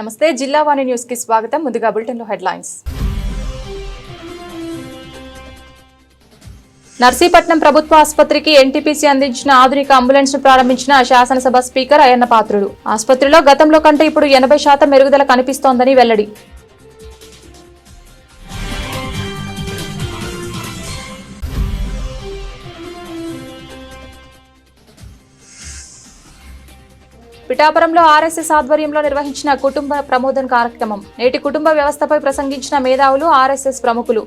నమస్తే జిల్లా వాణి న్యూస్ కి స్వాగతం. ముందుగా బులెటిన్ లో హెడ్లైన్స్. నర్సీపట్నం ప్రభుత్వ ఆసుపత్రికి ఎన్టీపీసీ అందించిన ఆధునిక అంబులెన్స్ ను ప్రారంభించిన శాసనసభ స్పీకర్ అయ్యన్న పాత్రుడు. ఆసుపత్రిలో గతంలో కంటే ఇప్పుడు 80% మెరుగుదల కనిపిస్తోందని వెల్లడి. పిఠాపురంలో ఆర్ఎస్ఎస్ ఆధ్వర్యంలో నిర్వహించిన కుటుంబ ప్రమోదం కార్యక్రమం. నేటి కుటుంబ వ్యవస్థపై ప్రసంగించిన మేధావులు, ఆర్ఎస్ఎస్ ప్రముఖులు.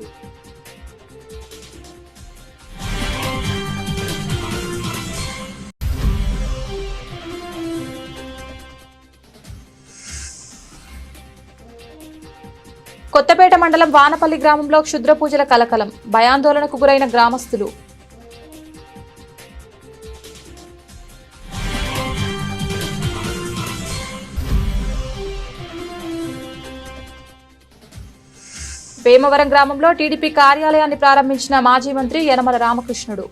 కొత్తపేట మండలం వానపల్లి గ్రామంలో క్షుద్ర పూజల కలకలం. భయాందోళనకు గురైన గ్రామస్తులు. వేమవరం గ్రామంలో టీడీపీ కార్యాలయాన్ని ప్రారంభించిన మాజీ మంత్రి యనమల రామకృష్ణుడు.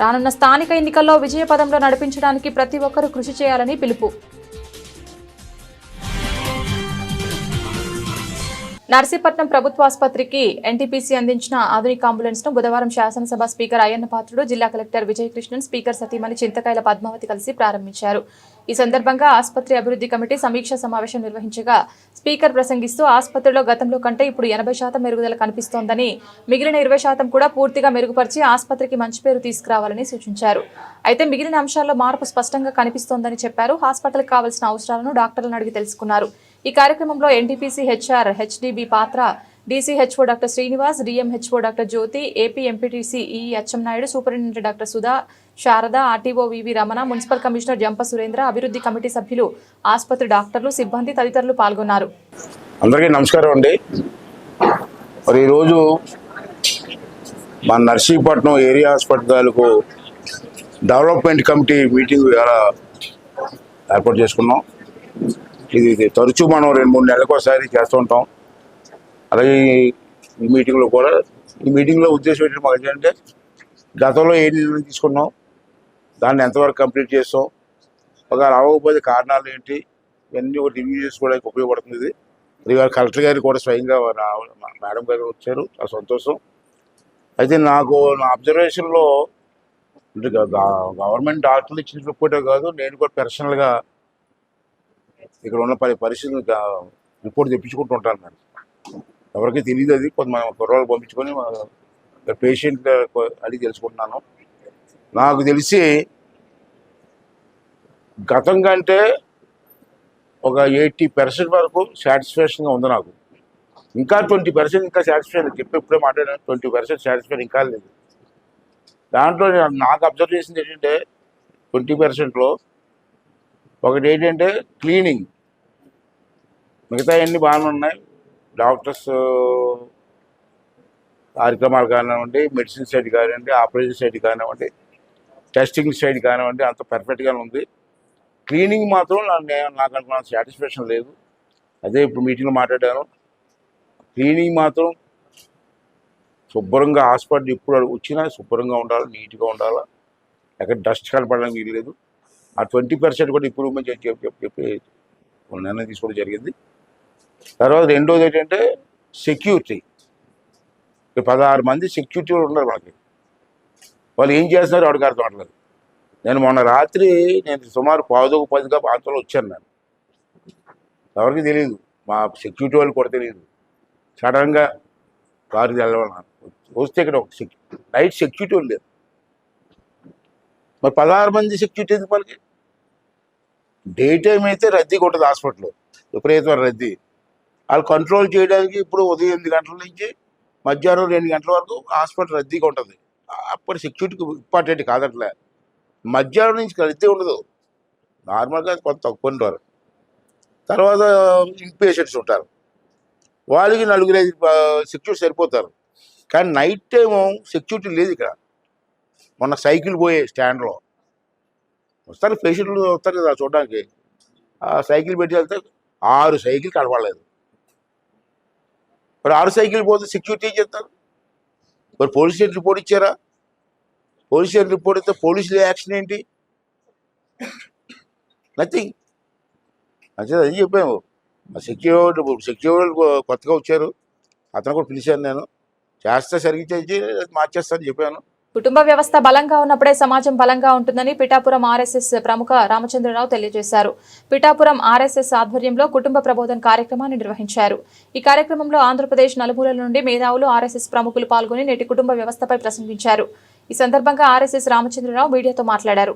రానున్న స్థానిక ఎన్నికల్లో విజయపథంలో నడిపించడానికి ప్రతి ఒక్కరూ కృషి చేయాలని పిలుపు. నర్సీపట్నం ప్రభుత్వ ఆసుపత్రికి ఎన్టీపీసీ అందించిన ఆధునిక అంబులెన్స్ ను బుధవారం శాసనసభ స్పీకర్ అయ్యన్న పాత్రుడు, జిల్లా కలెక్టర్ విజయకృష్ణన్, స్పీకర్ సతీమణి చింతకాయల పద్మావతి కలిసి ప్రారంభించారు. ఈ సందర్భంగా ఆసుపత్రి అభివృద్ధి కమిటీ సమీక్షా సమావేశం నిర్వహించగా స్పీకర్ ప్రసంగిస్తూ ఆసుపత్రిలో గతంలో కంటే ఇప్పుడు 80% మెరుగుదల కనిపిస్తోందని, మిగిలిన 20% కూడా పూర్తిగా మెరుగుపరిచి ఆసుపత్రికి మంచి పేరు తీసుకురావాలని సూచించారు. అయితే మిగిలిన అంశాల్లో మార్పు స్పష్టంగా కనిపిస్తోందని చెప్పారు. హాస్పిటల్కి కావాల్సిన అవసరాలను డాక్టర్లను అడిగి తెలుసుకున్నారు. ఈ కార్యక్రమంలో ఎన్టీపీసీ హెచ్ఆర్ హెచ్డిబి Patra, DCHO doctor Srinivas, DMHO doctor Jyothi, AP MPTC ఈ Atchannaidu, superintendent doctor Sudha, Sarada, RTO VV Ramana, municipal commissioner Jampa Surendra, అభివృద్ధి కమిటీ సభ్యులు, ఆసుపత్రి డాక్టర్లు, సిబ్బంది తదితరులు పాల్గొన్నారు. అందరికీ నమస్కారం అండి. మరి ఈరోజు మన నర్సీపట్నం ఏరియా హాస్పిటల్కు డెవలప్మెంట్ కమిటీ మీటింగ్ ఏర్పాటు చేసుకున్నాం. ఇది తరచూ మనం 2-3 నెలలకు ఒకసారి చేస్తూ ఉంటాం. అలాగే ఈ మీటింగ్లో కూడా, ఈ మీటింగ్లో ఉద్దేశం ఏంటంటే మాకు ఏంటంటే గతంలో ఏ నిర్ణయం తీసుకున్నాం, దాన్ని ఎంతవరకు కంప్లీట్ చేస్తాం, ఒక అవ్వకపోతే కారణాలు ఏంటి, ఇవన్నీ ఒక రివ్యూ చేసుకోవడానికి ఉపయోగపడుతుంది. ఇవాళ కలెక్టర్ గారు కూడా స్వయంగా మేడం గారు వచ్చారు, చాలా సంతోషం. అయితే నాకు నా అబ్జర్వేషన్లో అంటే గవర్నమెంట్ డాక్టర్లు ఇచ్చిన రిపోర్టే కాదు, నేను కూడా పర్సనల్గా ఇక్కడ ఉన్న పరిస్థితులు రిపోర్ట్ తెప్పించుకుంటూ ఉంటాను. నేను ఎవరికి తెలియదు, అది కొంతమంది కుర్రాళ్ళు పంపించుకొని పేషెంట్ అడిగి తెలుసుకుంటున్నాను. నాకు తెలిసి గతం కంటే ఒక 80% వరకు సాటిస్ఫాక్షన్గా ఉంది నాకు. ఇంకా 20% ఇంకా సాటిస్ఫాక్షన్ ఇప్పుడే మాట్లాడాను. 20% సాటిస్ఫాక్షన్ ఇంకా లేదు. దాంట్లో నాకు అబ్జర్వ్ చేసింది ఏంటంటే 20%లో ఒకటి ఏంటంటే క్లీనింగ్, మిగతా అన్నీ బాగానే ఉన్నాయి. డాక్టర్స్ కార్యక్రమాలు కానివ్వండి, మెడిసిన్ సైడ్ కానివ్వండి, ఆపరేషన్ సైడ్ కానివ్వండి, టెస్టింగ్ సైడ్ కానివ్వండి, అంత పర్ఫెక్ట్గానే ఉంది. క్లీనింగ్ మాత్రం నాకు అనుకున్న సాటిస్ఫాక్షన్ లేదు. అదే ఇప్పుడు మీటింగ్లో మాట్లాడాను. క్లీనింగ్ మాత్రం శుభ్రంగా హాస్పిటల్ ఇప్పుడు వచ్చినా శుభ్రంగా ఉండాలి, నీట్గా ఉండాలి, ఎక్కడ డస్ట్ కనపడడానికి వీల్లేదు. ఆ 20% కూడా ఇంప్రూవ్మెంట్ చెప్పి నిర్ణయం తీసుకోవడం జరిగింది. తర్వాత రెండోది ఏంటంటే సెక్యూరిటీ. 16 మంది సెక్యూరిటీ ఉన్నారు మనకి. వాళ్ళు ఏం చేస్తున్నారు వాడికి అర్థం అవ్వట్లేదు. నేను మొన్న రాత్రి సుమారు 10:10 ప్రాంతంలో వచ్చాను. నేను ఎవరికి తెలియదు, మా సెక్యూరిటీ వాళ్ళు కూడా తెలియదు. సడన్గా కారుకి వెళ్ళాలి వస్తే ఇక్కడ ఒక నైట్ సెక్యూరిటీ లేదు. మరి 16 మంది సెక్యూరిటీ ఎందుకు మనకి? డే టైం అయితే రద్దీగా ఉంటుంది హాస్పిటల్లో, విపరీతమైన రద్దీ. వాళ్ళు కంట్రోల్ చేయడానికి ఇప్పుడు ఉదయం 8 గంటల నుంచి మధ్యాహ్నం 2 గంటల వరకు హాస్పిటల్ రద్దీగా ఉంటుంది. అప్పుడు సెక్యూరిటీకి ఇంపార్టెంట్ కాదట్లే. మధ్యాహ్నం నుంచి రద్దీ ఉండదు, నార్మల్గా కొంత తక్కువ ఉంటారు. తర్వాత ఇన్పేషెంట్స్ ఉంటారు, వాళ్ళకి 4-5 సెక్యూరిటీ సరిపోతారు. కానీ నైట్ టైము సెక్యూరిటీ లేదు ఇక్కడ. మొన్న సైకిల్ పోయే స్టాండ్లో వస్తారు పేషెంట్లు, వస్తారు కదా చూడడానికి. ఆ సైకిల్ పెట్టి వెళ్తే 6 సైకిల్ కనపడలేదు. మరి 6 సైకిల్ పోతే సెక్యూరిటీ ఏం చేస్తారు? మరి పోలీస్ స్టేషన్ రిపోర్ట్ ఇచ్చారా? పోలీస్ స్టేషన్ రిపోర్ట్ ఇస్తే పోలీసుల యాక్షన్ ఏంటి? నథింగ్. అది చెప్పాము. సెక్యూరిటీ కొత్తగా వచ్చారు, అతను కూడా పిలిచాను. నేను చేస్తే సరిగ్గా చేసి మార్చేస్తాను చెప్పాను. కుటుంబ వ్యవస్థ బలంగా ఉన్నప్పుడే సమాజం బలంగా ఉంటుందని పిఠాపురం ఆర్ఎస్ఎస్ ప్రముఖ రామచంద్రరావు తెలియజేశారు. పిఠాపురం ఆర్ఎస్ఎస్ ఆధ్వర్యంలో కుటుంబ ప్రబోధన కార్యక్రమాన్ని నిర్వహించారు. ఈ కార్యక్రమంలో ఆంధ్రప్రదేశ్ నలుమూలల నుండి మేధావులు, ఆర్ఎస్ఎస్ ప్రముఖులు పాల్గొని నేటి కుటుంబ వ్యవస్థపై ప్రసంగించారు. ఈ సందర్భంగా ఆర్ఎస్ఎస్ రామచంద్రరావు మీడియాతో మాట్లాడారు.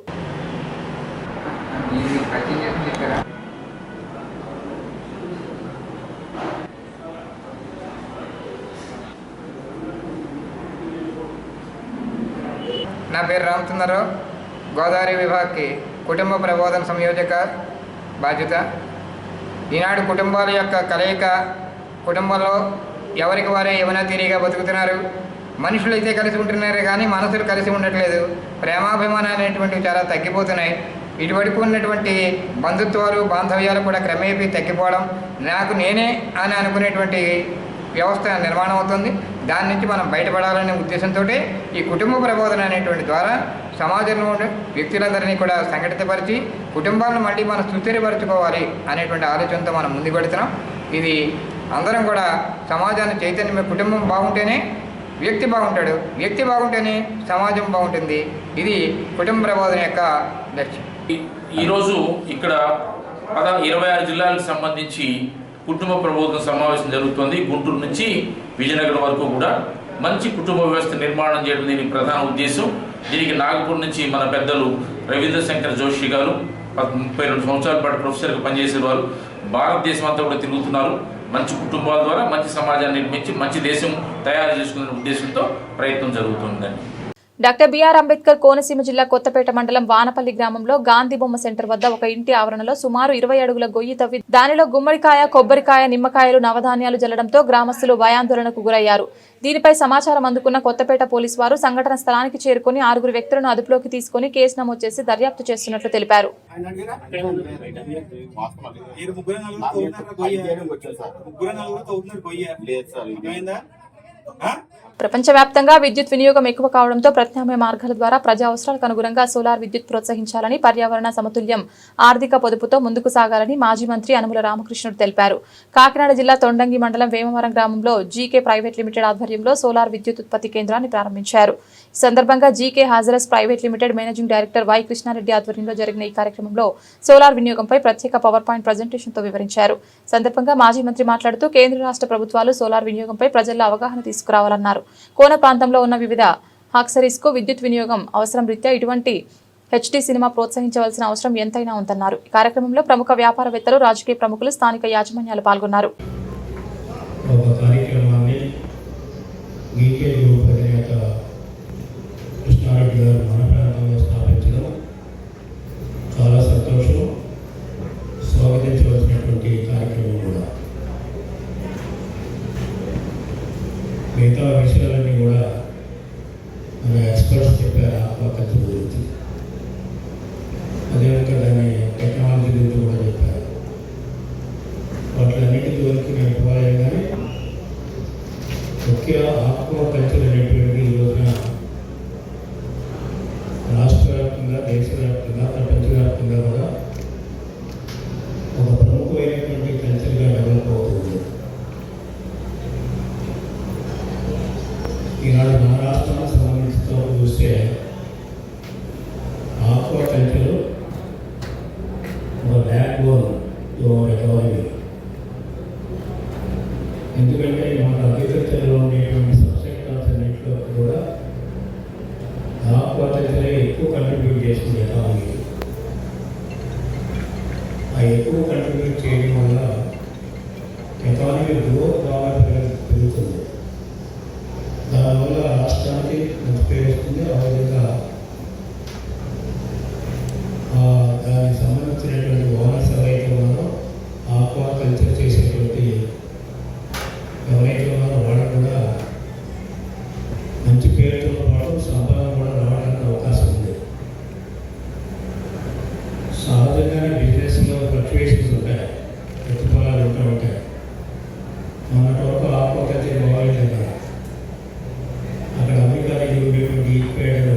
నా పేరు రామచంద్రరావు, గోదావరి విభాగ్కి కుటుంబ ప్రబోధన సంయోజక బాధ్యత. ఈనాడు కుటుంబాల యొక్క కలయిక, కుటుంబంలో ఎవరికి వారే ఏమైనా తీరిగా బతుకుతున్నారు. మనుషులు అయితే కలిసి ఉంటున్నారు కానీ మనసులు కలిసి ఉండట్లేదు. ప్రేమాభిమానాలు అనేటువంటివి చాలా తగ్గిపోతున్నాయి. ఇటువరకు ఉన్నటువంటి బంధుత్వాలు, బాంధవ్యాలు కూడా క్రమేపీ తగ్గిపోవడం, నాకు నేనే అని అనుకునేటువంటి వ్యవస్థ నిర్మాణం అవుతుంది. దాని నుంచి మనం బయటపడాలనే ఉద్దేశంతో ఈ కుటుంబ ప్రబోధన అనేటువంటి ద్వారా సమాజంలో ఉండే వ్యక్తులందరినీ కూడా సంఘటితపరిచి కుటుంబాలను మళ్ళీ మనం సుస్థిరపరచుకోవాలి అనేటువంటి ఆలోచనతో మనం ముందుకు పెడుతున్నాం. ఇది అందరం కూడా సమాజాన్ని చైతన్యం, కుటుంబం బాగుంటేనే వ్యక్తి బాగుంటాడు, వ్యక్తి బాగుంటేనే సమాజం బాగుంటుంది. ఇది కుటుంబ ప్రబోధన యొక్క లక్ష్యం. ఈరోజు ఇక్కడ 26 జిల్లాలకు సంబంధించి కుటుంబ ప్రబోధన సమావేశం జరుగుతుంది. గుంటూరు నుంచి విజయనగరం వరకు కూడా మంచి కుటుంబ వ్యవస్థ నిర్మాణం చేయడం దీనికి ప్రధాన ఉద్దేశం. దీనికి నాగపూర్ నుంచి మన పెద్దలు రవీంద్ర శంకర్ జోషి గారు 32 సంవత్సరాల పాటు ప్రొఫెసర్గా పనిచేసే వారు భారతదేశం అంతా కూడా తిరుగుతున్నారు. మంచి కుటుంబాల ద్వారా మంచి సమాజాన్ని నిర్మించి మంచి దేశం తయారు చేసుకునే ఉద్దేశంతో ప్రయత్నం జరుగుతుందండి. డాక్టర్ బిఆర్ అంబేద్కర్ కోనసీమ జిల్లా కొత్తపేట మండలం వానపల్లి గ్రామంలో గాంధీ బొమ్మ సెంటర్ వద్ద ఒక ఇంటి ఆవరణలో సుమారు 20 అడుగుల గొయ్యి తవ్వి దానిలో గుమ్మడికాయ, కొబ్బరికాయ, నిమ్మకాయలు, నవధాన్యాలు జల్లడంతో గ్రామస్తులు భయాందోళనకు గురయ్యారు. దీనిపై సమాచారం అందుకున్న కొత్తపేట పోలీసు వారు సంఘటన స్థలానికి చేరుకుని 6 వ్యక్తులను అదుపులోకి తీసుకుని కేసు నమోదు చేసి దర్యాప్తు చేస్తున్నట్లు తెలిపారు. ప్రపంచవ్యాప్తంగా విద్యుత్ వినియోగం ఎక్కువ కావడంతో ప్రత్యామ్నాయ మార్గాల ద్వారా ప్రజా అవసరాలకు అనుగుణంగా సోలార్ విద్యుత్ ప్రోత్సహించాలని, పర్యావరణ సమతుల్యం, ఆర్థిక పొదుపుతో ముందుకు సాగాలని మాజీ మంత్రి అనుముల రామకృష్ణుడు తెలిపారు. కాకినాడ జిల్లా తొండంగి మండలం వేమవరం గ్రామంలో జీకే ప్రైవేట్ లిమిటెడ్ ఆధ్వర్యంలో సోలార్ విద్యుత్ ఉత్పత్తి కేంద్రాన్ని ప్రారంభించారు. ఈ సందర్భంగా జీకే హాజరస్ private limited managing director Y Krishna Reddy ఆధ్వర్యంలో జరిగిన ఈ కార్యక్రమంలో సోలార్ వినియోగంపై ప్రత్యేక పవర్ పాయింట్ ప్రజెంటేషన్తో వివరించారు. సందర్భంగా మాజీ మంత్రి మాట్లాడుతూ కేంద్ర రాష్ట్ర ప్రభుత్వాలు సోలార్ వినియోగంపై ప్రజల్లో అవగాహన తీసుకురావాలన్నారు. కోన ప్రాంతంలో ఉన్న వివిధ హాక్సరీస్ కు విద్యుత్ వినియోగం అవసరం రీత్యా ఇటువంటి హెచ్డి సినిమా ప్రోత్సహించవలసిన అవసరం ఎంతైనా ఉందన్నారు. ఈ కార్యక్రమంలో ప్రముఖ వ్యాపారవేత్తలు, రాజకీయ ప్రముఖులు, స్థానిక యాజమాన్యాలు పాల్గొన్నారు. మిగతా విషయాలన్నీ కూడా మన ఎక్స్పర్ట్స్ చెప్పారు. ఆక్వాకల్చర్ గురించి, అదేవిధంగా దాని టెక్నాలజీ గురించి కూడా చెప్పారు. వాటిలన్నిటి వరకు నేను పోయాను. కానీ ముఖ్య ఆక్వాకల్చర్ అనేటువంటి ఈ రోజున రాష్ట్ర వ్యాప్తంగా, దేశవ్యాప్తంగా, ప్రపంచవ్యాప్తంగా కూడా ఒక ప్రముఖమైనటువంటి కల్చర్గా డెవలప్ అవుతుంది. ఈనాడు మన రాష్ట్రానికి సంబంధించిన చూస్తే ఆక్వాకల్చర్ ఒక బ్యాక్ బోన్ ఎకానమీ. ఎందుకంటే మన అగ్రికల్చర్లో ఉండేటువంటి సబ్సెక్టర్స్ అన్నింటిలో కూడా ఆక్వాకల్చరే ఎక్కువ కంట్రిబ్యూట్ చేస్తుంది ఎకానమీకి. ఆ ఎక్కువ కంట్రిబ్యూట్ చేయడం వల్ల ఎకానమీ గ్రోత్ బాగా పెరుగుతుంది. దానివల్ల రాష్ట్రానికి మంచి పేరు వస్తుంది. ఆ విధంగా దానికి సంబంధించినటువంటి ఓనర్స్ ఎవరైతే ఉన్నారో, ఆక్వాకల్చర్ చేసేటువంటి ఎవరైతే ఉన్నారో వాళ్ళకు కూడా మంచి పేరుతో పాటు సంపాదన కూడా రావడానికి అవకాశం ఉంది. సహజంగానే బిజినెస్లో ఫ్లక్చువేషన్స్ ఉంటాయి, ప్రతిఫలాలు ఉంటూ ఉంటాయి. మొన్నటి వరకు ఆక్వాకల్చర్ బాగాలేదు కదా, అక్కడ అమెరికా దగ్గర ఉండేటువంటి ఈక్వేటర్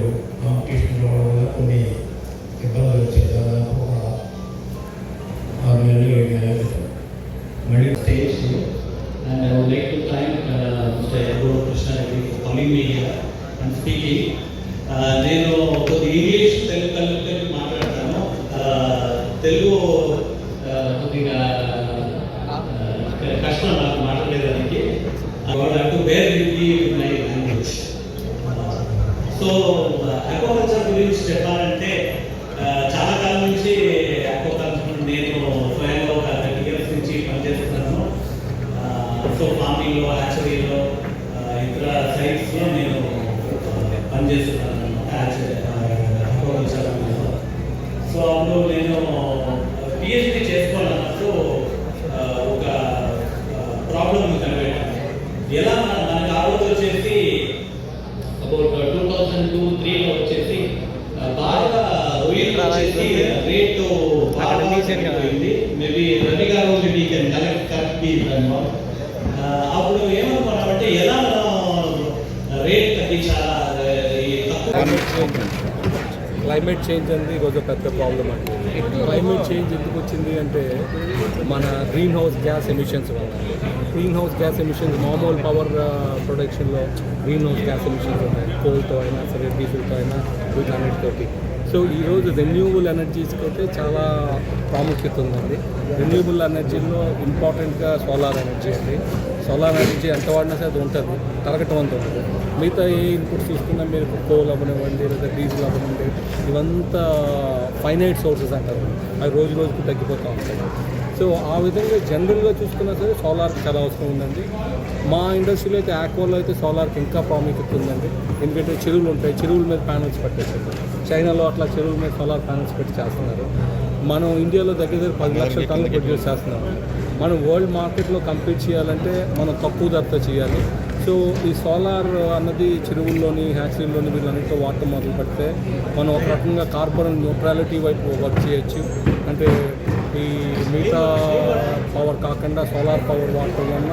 నేను కొద్ది ఇంగ్లీష్ తెలుగు కలిపి మాట్లాడతాను. తెలుగు కొద్దిగా కష్టం నాకు మాట్లాడేదానికి. To bear with my language. So aquaculture గురించి చెప్పాలంటే చాలా కాలం నుంచి అక్వాకల్చర్ నేను స్వయంగా ఒక 30 years నుంచి పనిచేస్తున్నాను. సో ఫార్మింగ్లో, హ్యాచరీలో, ఇతర సైట్స్లో నేను పనిచేస్తున్నాను అక్వాకల్చర్. సో అప్పుడు నేను పిహెచ్డి చేసుకోవాలన్నప్పుడు ఒక ప్రాబ్లం కనిపెట్టాను. ఎలా మనకి ఆ రోజు వచ్చేసి అబౌట్ 2002-03లో వచ్చేసి బాగా రొయ్యలు వచ్చేసి రేటు పోయింది. మేబీ రవి గారు కరెక్ట్. అప్పుడు ఏమనుకున్నామంటే ఎలా మనం రేట్ తగ్గించాలా. క్లైమేట్ చేంజ్ అనేది ఈరోజు పెద్ద ప్రాబ్లం అండి. క్లైమేట్ చేంజ్ ఎందుకు వచ్చింది అంటే మన గ్రీన్ హౌస్ గ్యాస్ ఎమిషన్స్ వల్ల. గ్రీన్ హౌస్ గ్యాస్ ఎమిషన్స్ మామూలు పవర్ ప్రొడక్షన్లో గ్రీన్ హౌస్ గ్యాస్ ఎమిషన్స్ ఉన్నాయి. కోల్తో అయినా సరే, డీజిల్తో అయినా, వీటన్నిటితోటి. సో ఈరోజు రెన్యూవబుల్ ఎనర్జీస్కి అయితే చాలా ప్రాముఖ్యత ఉందండి. రెన్యూవబుల్ ఎనర్జీలో ఇంపార్టెంట్గా సోలార్ ఎనర్జీ అండి. సోలార్ ఎనర్జీ ఎంత వాడినా సరే అది ఉంటుంది, తరగటం అంత ఉంటుంది. మిగతా ఏ ఇన్పుట్స్ చూసుకున్నా మీరు కోల్ అవ్వనివ్వండి, లేదా డీజిల్ అవ్వనివ్వండి, ఇవంతా ఫైనైట్ సోర్సెస్ అంటారు. అవి రోజు రోజుకు తగ్గిపోతూ ఉంటాయి. సో ఆ విధంగా జనరల్గా చూసుకున్నా సరే సోలార్కి చాలా అవసరం ఉందండి. మా ఇండస్ట్రీలో అయితే ఆక్వాలో అయితే సోలార్కి ఇంకా ప్రాముఖ్యత ఉందండి. ఎందుకంటే చెరువులు ఉంటాయి, చెరువుల మీద ప్యానల్స్ పెట్టేస్తారు. చైనాలో అట్లా చెరువుల మీద సోలార్ ప్యానల్స్ పెట్టి చేస్తున్నారు. మనం ఇండియాలో దగ్గర 10 లక్షల టన్నులు ప్రొడ్యూస్ చేస్తున్నాము. మనం వరల్డ్ మార్కెట్లో కంపీట్ చేయాలంటే మనం తక్కువ ధరతో చేయాలి. సో ఈ సోలార్ అన్నది చెరువుల్లోని, హ్యాచరీల్లోని వీళ్ళన్నింటితో వాడటం మొదలు పెడితే మనం ఒక రకంగా కార్బన్ న్యూట్రాలిటీ వైపు వర్క్ చేయొచ్చు. అంటే ఈ మిగతా పవర్ కాకుండా సోలార్ పవర్ వాడటం వల్ల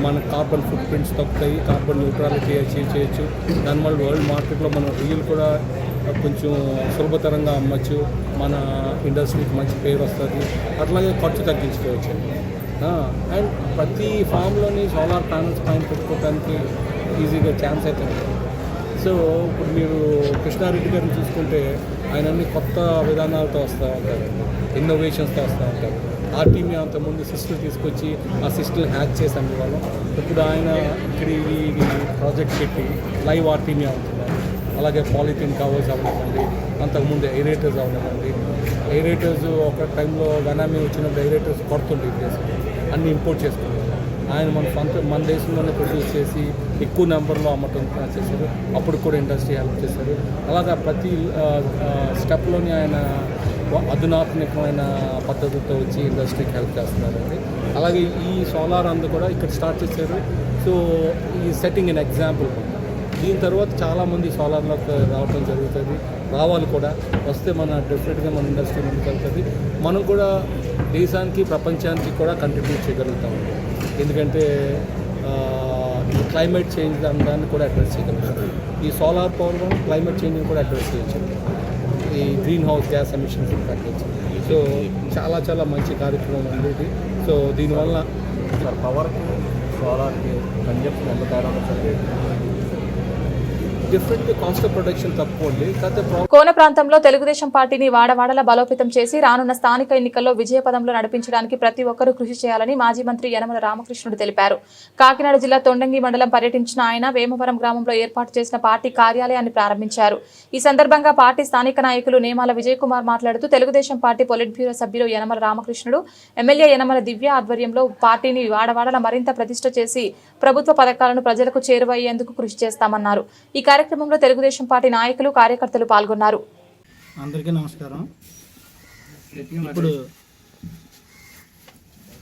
మన కార్బన్ ఫుట్ ప్రింట్స్ తగ్గుతాయి, కార్బన్ న్యూట్రాలిటీ అచీవ్ చేయొచ్చు. దానివల్ల వరల్డ్ మార్కెట్లో మన రియల్ కూడా కొంచెం సులభతరంగా అమ్మచ్చు. మన ఇండస్ట్రీకి మంచి పేరు వస్తుంది. అట్లాగే ఖర్చు తగ్గించుకోవచ్చు. అండ్ ప్రతి ఫామ్లోని సోలార్ ప్యానల్స్ పైన పెట్టుకోవడానికి ఈజీగా ఛాన్స్ అయితే ఉంటుంది. సో ఇప్పుడు మీరు కృష్ణారెడ్డి గారిని చూసుకుంటే ఆయన అన్ని కొత్త విధానాలతో వస్తూ ఉంటారు, ఇన్నోవేషన్స్తో వస్తూ ఉంటారు. ఆర్టీమీ అంతకుముందు సిస్టల్ తీసుకొచ్చి ఆ సిస్టల్ హ్యాక్ చేసి అమ్మేవాళ్ళం. ఇప్పుడు ఆయన ఇక్కడ ఇది ప్రాజెక్ట్ పెట్టి లైవ్ ఆర్టీమీ అవుతున్నారు. అలాగే పాలిథిన్ కవర్స్ అవ్వనివ్వండి, అంతకుముందు ఎయిరేటర్స్ అవ్వనివ్వండి. ఎయిరేటర్స్ ఒక టైంలో వెనామీ వచ్చినప్పుడు ఎయిరేటర్స్ కొడుతుండే దేశంలో అన్నీ ఇంపోర్ట్ చేసుకున్నారు. ఆయన మన దేశంలోనే ప్రొడ్యూస్ చేసి ఎక్కువ నెంబర్లో అమ్మటం చేశారు. అప్పుడు కూడా ఇండస్ట్రీ హెల్ప్ చేశారు. అలాగా ప్రతి స్టెప్లోని ఆయన అధునాత్మకమైన పద్ధతులతో వచ్చి ఇండస్ట్రీకి హెల్ప్ చేస్తున్నారండి. అలాగే ఈ సోలార్ అందు కూడా ఇక్కడ స్టార్ట్ చేశారు. సో ఈ సెట్టింగ్ ఇన్ ఎగ్జాంపుల్. దీని తర్వాత చాలామంది సోలార్లోకి రావడం జరుగుతుంది, రావాలి కూడా. వస్తే మన డెఫినెట్గా మన ఇండస్ట్రీ ముందుకు వెళ్తుంది. మనం కూడా దేశానికి, ప్రపంచానికి కూడా కంట్రిబ్యూట్ చేయగలుగుతాం. ఎందుకంటే క్లైమేట్ చేంజ్ దాన్ని కూడా అడ్రస్ చేయగలుగుతాం. ఈ సోలార్ పవర్ వల్ల క్లైమేట్ చేంజ్ని కూడా అడ్రస్ చేయొచ్చు, ఈ గ్రీన్ హౌస్ గ్యాస్ ఎమిషన్స్ని తగ్గించు. సో చాలా మంచి కార్యక్రమం అండి ఇది. సో దీనివల్ల పవర్కి సోలార్కి కన్జంప్షన్ ఎంత తేడా ఉంటుంది. డిఫరెంట్ కాస్ట్ ఆఫ్ ప్రొడక్షన్ తక్కువ ఉంది. కోన ప్రాంతంలో తెలుగుదేశం పార్టీని వాడవాడలా బలోపేతం చేసి రానున్న స్థానిక ఎన్నికల్లో విజయపదంలో నడిపించడానికి ప్రతి ఒక్కరూ కృషి చేయాలని మాజీ మంత్రి యనమల రామకృష్ణుడు తెలిపారు. కాకినాడ జిల్లా తొండంగి మండలం పర్యటించిన ఆయన వేమవరం గ్రామంలో ఏర్పాటు చేసిన పార్టీ కార్యాలయాన్ని ప్రారంభించారు. ఈ సందర్భంగా పార్టీ స్థానిక నాయకులు నేమాల విజయ్ కుమార్ మాట్లాడుతూ తెలుగుదేశం పార్టీ పొలిట్ బ్యూరో సభ్యులు యనమల రామకృష్ణుడు, ఎమ్మెల్యే యనమల దివ్య ఆధ్వర్యంలో పార్టీని వాడవాడలా మరింత ప్రతిష్ఠ చేసి ప్రభుత్వ పథకాలను ప్రజలకు చేరువయ్యేందుకు కృషి చేస్తామన్నారు. ఈ కార్యక్రమంలో తెలుగుదేశం పార్టీ నాయకులు, కార్యకర్తలు పాల్గొన్నారు. అందరికీ నమస్కారం. ఇప్పుడు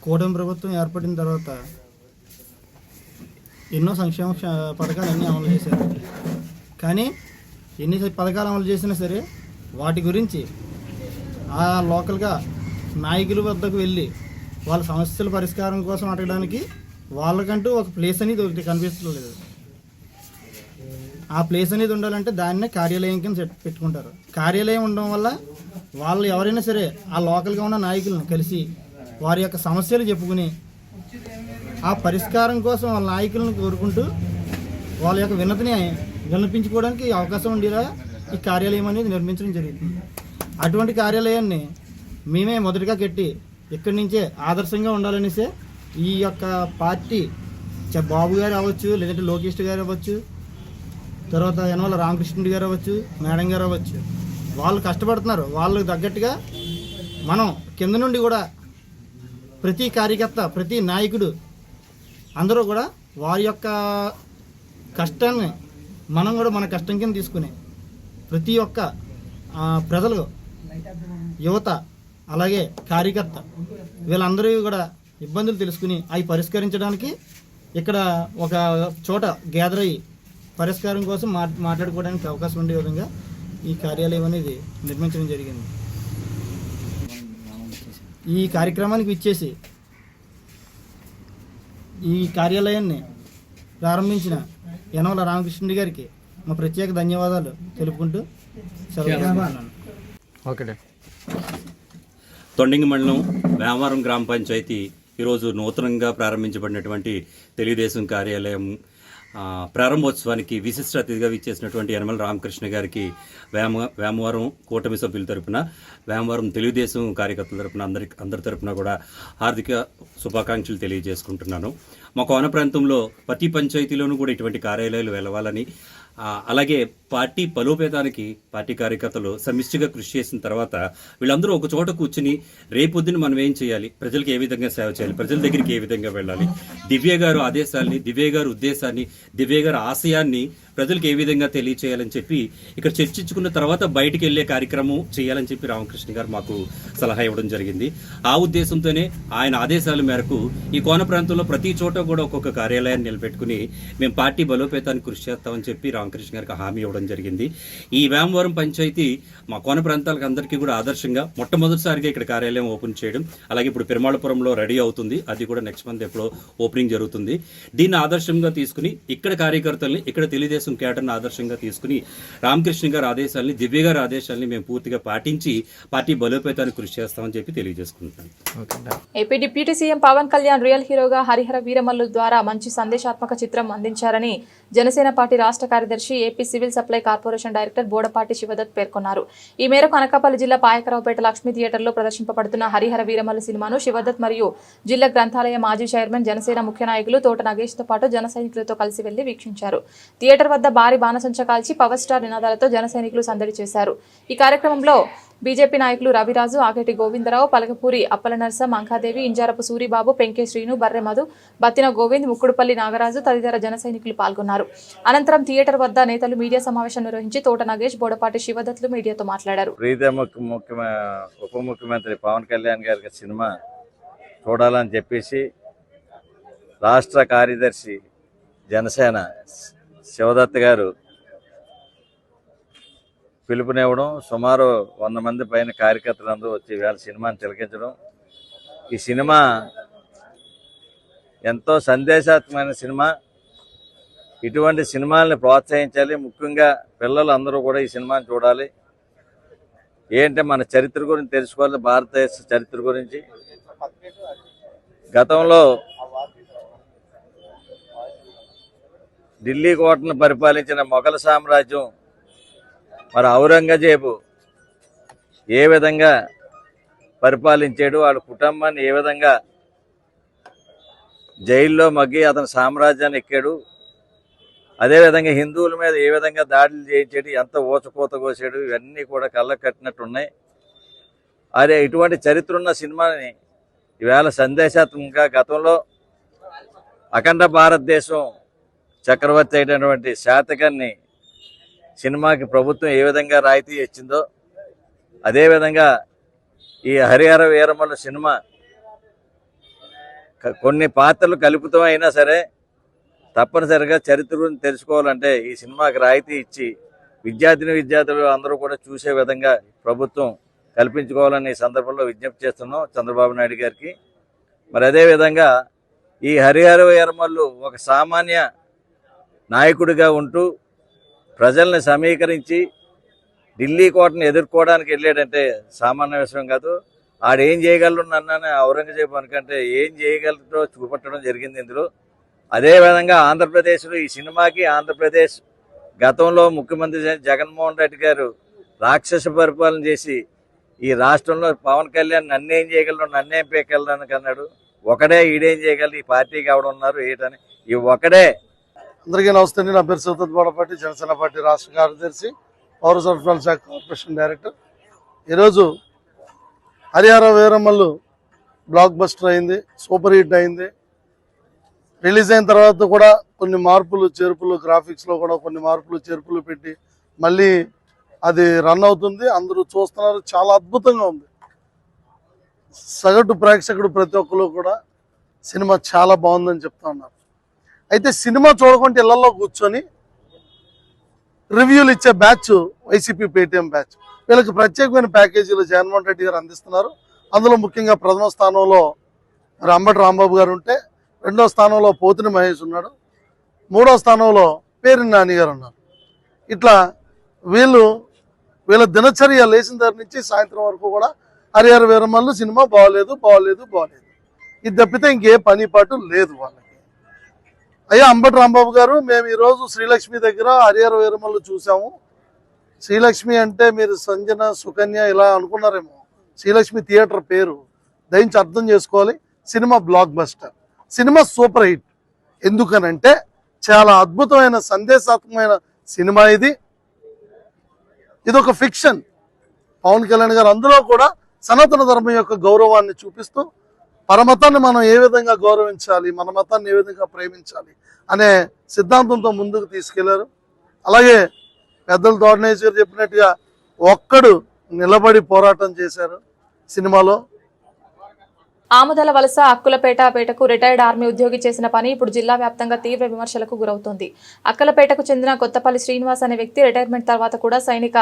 కూటమి ప్రభుత్వం ఏర్పడిన తర్వాత ఎన్నో సంక్షేమ పథకాలన్నీ అమలు చేశారు. కానీ ఎన్ని పథకాలు అమలు చేసినా సరే వాటి గురించి ఆ లోకల్గా నాయకుల వద్దకు వెళ్ళి వాళ్ళ సమస్యల పరిష్కారం కోసం అడగడానికి వాళ్ళకంటూ ఒక ప్లేస్ అనేది ఒకటి కనిపిస్తలేదు. ఆ ప్లేస్ అనేది ఉండాలంటే దాన్నే కార్యాలయం కింద పెట్టుకుంటారు. కార్యాలయం ఉండడం వల్ల వాళ్ళు ఎవరైనా సరే ఆ లోకల్గా ఉన్న నాయకులను కలిసి వారి యొక్క సమస్యలు చెప్పుకుని ఆ పరిష్కారం కోసం వాళ్ళ నాయకులను కోరుకుంటూ వాళ్ళ యొక్క వినతిని విన్నపించుకోవడానికి అవకాశం ఉండేలా ఈ కార్యాలయం అనేది నిర్మించడం జరుగుతుంది. అటువంటి కార్యాలయాన్ని మేమే మొదటిగా కట్టి ఇక్కడి నుంచే ఆదర్శంగా ఉండాలనేసే ఈ యొక్క పార్టీ బాబు గారు అవ్వచ్చు, లేదంటే లోకేష్ గారు అవ్వచ్చు, తర్వాత యనమల రామకృష్ణుడి గారు అవ్వచ్చు, మేడం గారు అవ్వచ్చు, వాళ్ళు కష్టపడుతున్నారు. వాళ్ళకి తగ్గట్టుగా మనం కింద నుండి కూడా ప్రతి కార్యకర్త, ప్రతి నాయకుడు అందరూ కూడా వారి యొక్క కష్టాన్ని మనం కూడా మన కష్టం కింద తీసుకుని ప్రతి ఒక్క ప్రజలు, యువత, అలాగే కార్యకర్త వీళ్ళందరూ కూడా ఇబ్బందులు తెలుసుకుని అవి పరిష్కరించడానికి ఇక్కడ ఒక చోట గ్యాదర్ అయ్యి పరిష్కారం కోసం మాట్లాడుకోవడానికి అవకాశం ఉండే విధంగా ఈ కార్యాలయం అనేది నిర్మించడం జరిగింది. ఈ కార్యక్రమానికి ఇచ్చేసి ఈ కార్యాలయాన్ని ప్రారంభించిన యనమల రామకృష్ణుడి గారికి మా ప్రత్యేక ధన్యవాదాలు తెలుపుకుంటూ సెలవు. తొండంగి మండలం వేమవరం గ్రామ పంచాయతీ ఈరోజు నూతనంగా ప్రారంభించబడినటువంటి తెలుగుదేశం కార్యాలయం ప్రారంభోత్సవానికి విశిష్ట అతిథిగా విచ్చేసినటువంటి యనమల రామకృష్ణ గారికి వేమవరం కూటమి సభ్యుల తరపున, వేమవరం తెలుగుదేశం కార్యకర్తల తరపున అందరి తరపున కూడా హార్దిక శుభాకాంక్షలు తెలియజేసుకుంటున్నాను. మా కోన ప్రాంతంలో ప్రతి పంచాయతీలోనూ కూడా ఇటువంటి కార్యాలయాలు వెలవాలని, అలాగే పార్టీ బలోపేతానికి పార్టీ కార్యకర్తలు సమిష్టిగా కృషి చేసిన తర్వాత వీళ్ళందరూ ఒక చోట కూర్చుని రేపొద్దున మనం ఏం చేయాలి, ప్రజలకు ఏ విధంగా సేవ చేయాలి, ప్రజల దగ్గరికి ఏ విధంగా వెళ్ళాలి, దివ్య గారు ఆదేశాలని, దివ్య గారు ఉద్దేశాన్ని, దివ్య గారు ఆశయాన్ని ప్రజలకు ఏ విధంగా తెలియచేయాలని చెప్పి ఇక్కడ చర్చించుకున్న తర్వాత బయటికి వెళ్ళే కార్యక్రమం చేయాలని చెప్పి రామకృష్ణ గారు మాకు సలహా ఇవ్వడం జరిగింది. ఆ ఉద్దేశంతోనే ఆయన ఆదేశాల మేరకు ఈ కోన ప్రాంతంలో ప్రతి చోట కూడా ఒక్కొక్క కార్యాలయాన్ని నిలబెట్టుకుని మేము పార్టీ బలోపేతానికి కృషి చేస్తామని చెప్పి రామకృష్ణ గారికి హామీ ఇవ్వడం జరిగింది. ఈ వేమవరం పంచాయతీ మా కోన ప్రాంతాలకు అందరికీ కూడా ఆదర్శంగా మొట్టమొదటిసారిగా ఇక్కడ కార్యాలయం ఓపెన్ చేయడం, అలాగే ఇప్పుడు పెరుమాళపురంలో రెడీ అవుతుంది, అది కూడా నెక్స్ట్ మంత్ ఎప్పుడో ఓపెనింగ్ జరుగుతుంది. దీన్ని ఆదర్శంగా తీసుకుని ఇక్కడ కార్యకర్తల్ని, ఇక్కడ తెలుగుదేశం కేటర్ని ఆదర్శంగా తీసుకుని రామకృష్ణ గారి ఆదేశాలని, దివ్య గారి ఆదేశాలని మేము పూర్తిగా పాటించి పార్టీ బలోపేతానికి కృషి చేస్తామని చెప్పి తెలియజేసుకుంటున్నాను. AP deputy CM Pawan Kalyan real హీరోగా హరిహర వీరమల్లు ద్వారా మంచి సందేశాత్మక చిత్రం అందించారని జనసేన పార్టీ రాష్ట్ర కార్యదర్శి, AP civil supply corporation director Bodapati Shivdatt పేర్కొన్నారు. ఈ మేరకు అనకాపల్లి జిల్లా పాయకరావుపేట లక్ష్మీ థియేటర్లో ప్రదర్శింపబడుతున్న హరిహర వీరమల్లు సినిమాను శివదత్ మరియు జిల్లా గ్రంథాలయ మాజీ చైర్మన్, జనసేన ముఖ్య నాయకులు తోట నాగేష్తో పాటు జన సైనికులతో కలిసి వెళ్లి వీక్షించారు. థియేటర్ వద్ద భారీ బాణసంచ కాల్చి పవర్ స్టార్ నినాదాలతో జన సైనికులు సందడి చేశారు. ఈ కార్యక్రమంలో బీజేపీ నాయకులు రవిరాజు, ఆకేటి గోవిందరావు, పలకపూరి అప్పలనర్స, మంకాదేవి, ఇంజారపు సూరిబాబు, పెంకే శ్రీను, బర్రె మధు, బత్తిన గోవింద్, ముక్కుడుపల్లి నాగరాజు తదితర జన సైనికులు పాల్గొన్నారు. అనంతరం థియేటర్ వద్ద నేతలు మీడియా సమావేశం నిర్వహించి తోట నాగేష్, బోడపాటి శివదత్లు మీడియాతో మాట్లాడారు. ఉప ముఖ్యమంత్రి పవన్ కళ్యాణ్ గారికి సినిమా చూడాలని చెప్పేసి రాష్ట్ర కార్యదర్శి జనసేన శివదత్ గారు పిలుపునివ్వడం, సుమారు 100 మంది పైన కార్యకర్తలందరూ వచ్చి వేళ సినిమాని తిలకించడం. ఈ సినిమా ఎంతో సందేశాత్మకమైన సినిమా. ఇటువంటి సినిమాల్ని ప్రోత్సహించాలి. ముఖ్యంగా పిల్లలు అందరూ కూడా ఈ సినిమాని చూడాలి. ఏంటంటే మన చరిత్ర గురించి తెలుసుకోవాలి, భారతదేశ చరిత్ర గురించి. గతంలో ఢిల్లీ కోటను పరిపాలించిన మొఘల్ సామ్రాజ్యం, మరి ఔరంగజేబు ఏ విధంగా పరిపాలించాడు, వాళ్ళ కుటుంబాన్ని ఏ విధంగా జైల్లో మగ్గి అతని సామ్రాజ్యాన్ని ఎక్కాడు, అదేవిధంగా హిందువుల మీద ఏ విధంగా దాడులు చేయించాడు, ఎంత ఊచకోత కోసాడు, ఇవన్నీ కూడా కళ్ళకు కట్టినట్టున్నాయి. అదే ఇటువంటి చరిత్ర ఉన్న సినిమాని ఈవేళ సందేశాత్మకంగా గతంలో అఖండ భారతదేశం చక్రవర్తి అయినటువంటి శాతకర్ణి సినిమాకి ప్రభుత్వం ఏ విధంగా రాయితీ ఇచ్చిందో, అదేవిధంగా ఈ హరిహర వీరమల్లు సినిమా కొన్ని పాత్రలు కలుపుతూ అయినా సరే తప్పనిసరిగా చరిత్ర గురించి తెలుసుకోవాలంటే ఈ సినిమాకి రాయితీ ఇచ్చి విద్యార్థులు అందరూ కూడా చూసే విధంగా ప్రభుత్వం కల్పించుకోవాలని ఈ సందర్భంలో విజ్ఞప్తి చేస్తున్నాం చంద్రబాబు నాయుడు గారికి. మరి అదేవిధంగా ఈ హరిహర వీరమల్లు ఒక సామాన్య నాయకుడిగా ఉంటూ ప్రజల్ని సమీకరించి ఢిల్లీ కోటను ఎదుర్కోవడానికి వెళ్ళాడంటే సామాన్య విషయం కాదు. ఆడేం చేయగలరు నన్ను ఔరంగజేబు అనుకంటే ఏం చేయగలరో చూపట్టడం జరిగింది ఇందులో. అదేవిధంగా ఆంధ్రప్రదేశ్లో ఈ సినిమాకి ఆంధ్రప్రదేశ్ గతంలో ముఖ్యమంత్రి జగన్మోహన్ రెడ్డి గారు రాక్షస పరిపాలన చేసి ఈ రాష్ట్రంలో పవన్ కళ్యాణ్ నన్నేం చేయగలరు, నన్నేం పీకెళ్ళడానికి అన్నాడు. ఒకడే ఈడేం చేయగలరు, ఈ పార్టీకి ఎవడు ఉన్నారు ఏంటని ఈ ఒకడే. అందరికీ నమస్తే. నా పేరు సౌతత్ బోడపాటి, జనసేన పార్టీ రాష్ట్ర కార్యదర్శి, పౌర సరఫరాల శాఖ కార్పొరేషన్ డైరెక్టర్. ఈరోజు హరిహర వీరమల్లు బ్లాక్ బస్టర్ అయింది, సూపర్ హిట్ అయింది. రిలీజ్ అయిన తర్వాత కూడా కొన్ని మార్పులు చేర్పులు, గ్రాఫిక్స్లో కూడా కొన్ని మార్పులు చేర్పులు పెట్టి మళ్ళీ అది రన్ అవుతుంది. అందరూ చూస్తున్నారు, చాలా అద్భుతంగా ఉంది. సగటు ప్రేక్షకుడు ప్రతి ఒక్కరు కూడా సినిమా చాలా బాగుందని చెప్తా ఉన్నారు. అయితే సినిమా చూడకుండా ఇళ్లలో కూర్చొని రివ్యూలు ఇచ్చే బ్యాచ్ వైసీపీ పేటీఎం బ్యాచ్. వీళ్ళకి ప్రత్యేకమైన ప్యాకేజీలు జగన్మోహన్ రెడ్డి గారు అందిస్తున్నారు. అందులో ముఖ్యంగా ప్రథమ స్థానంలో మరి అంబటి రాంబాబు గారు ఉంటే, రెండో స్థానంలో పోతిని మహేష్ ఉన్నాడు, మూడో స్థానంలో పేరిని నాని గారు ఉన్నారు. ఇట్లా వీళ్ళ దినచర్య లేచిన దగ్గర నుంచి సాయంత్రం వరకు కూడా హరిహర వీరమల్లు సినిమా బాగోలేదు బాగోలేదు బాగోలేదు, ఇది తప్పితే ఇంకే పని పాటు లేదు వాళ్ళకి. అయ్యా అంబటి రాంబాబు గారు, మేము ఈరోజు శ్రీలక్ష్మి దగ్గర హరిహర వీరమల్లు చూసాము. శ్రీలక్ష్మి అంటే మీరు సంజన సుకన్య ఇలా అనుకున్నారేమో, శ్రీలక్ష్మి థియేటర్ పేరు. దయించి అర్థం చేసుకోవాలి, cinema block buster, cinema super hit. ఎందుకనంటే చాలా అద్భుతమైన సందేశాత్మకమైన సినిమా ఇది. ఒక ఫిక్షన్. పవన్ కళ్యాణ్ గారు అందులో కూడా సనాతన ధర్మం యొక్క గౌరవాన్ని చూపిస్తూ పరమతాన్ని మనం ఏ విధంగా గౌరవించాలి, మన మతాన్ని ఏ విధంగా ప్రేమించాలి అనే సిద్ధాంతంతో ముందుకు తీసుకెళ్లారు. అలాగే పెద్దలు తోడనేశ్వరి గారు చెప్పినట్టుగా ఒక్కడు నిలబడి పోరాటం చేశారు సినిమాలో. ఆముదల వలస అక్కులపేటకు రిటైర్డ్ ఆర్మీ ఉద్యోగి చేసిన పని ఇప్పుడు జిల్లా వ్యాప్తంగా తీవ్ర విమర్శలకు గురవుతోంది. అక్కలపేటకు చెందిన కొత్తపల్లి శ్రీనివాస్ అనే వ్యక్తి రిటైర్మెంట్ తర్వాత కూడా సైనిక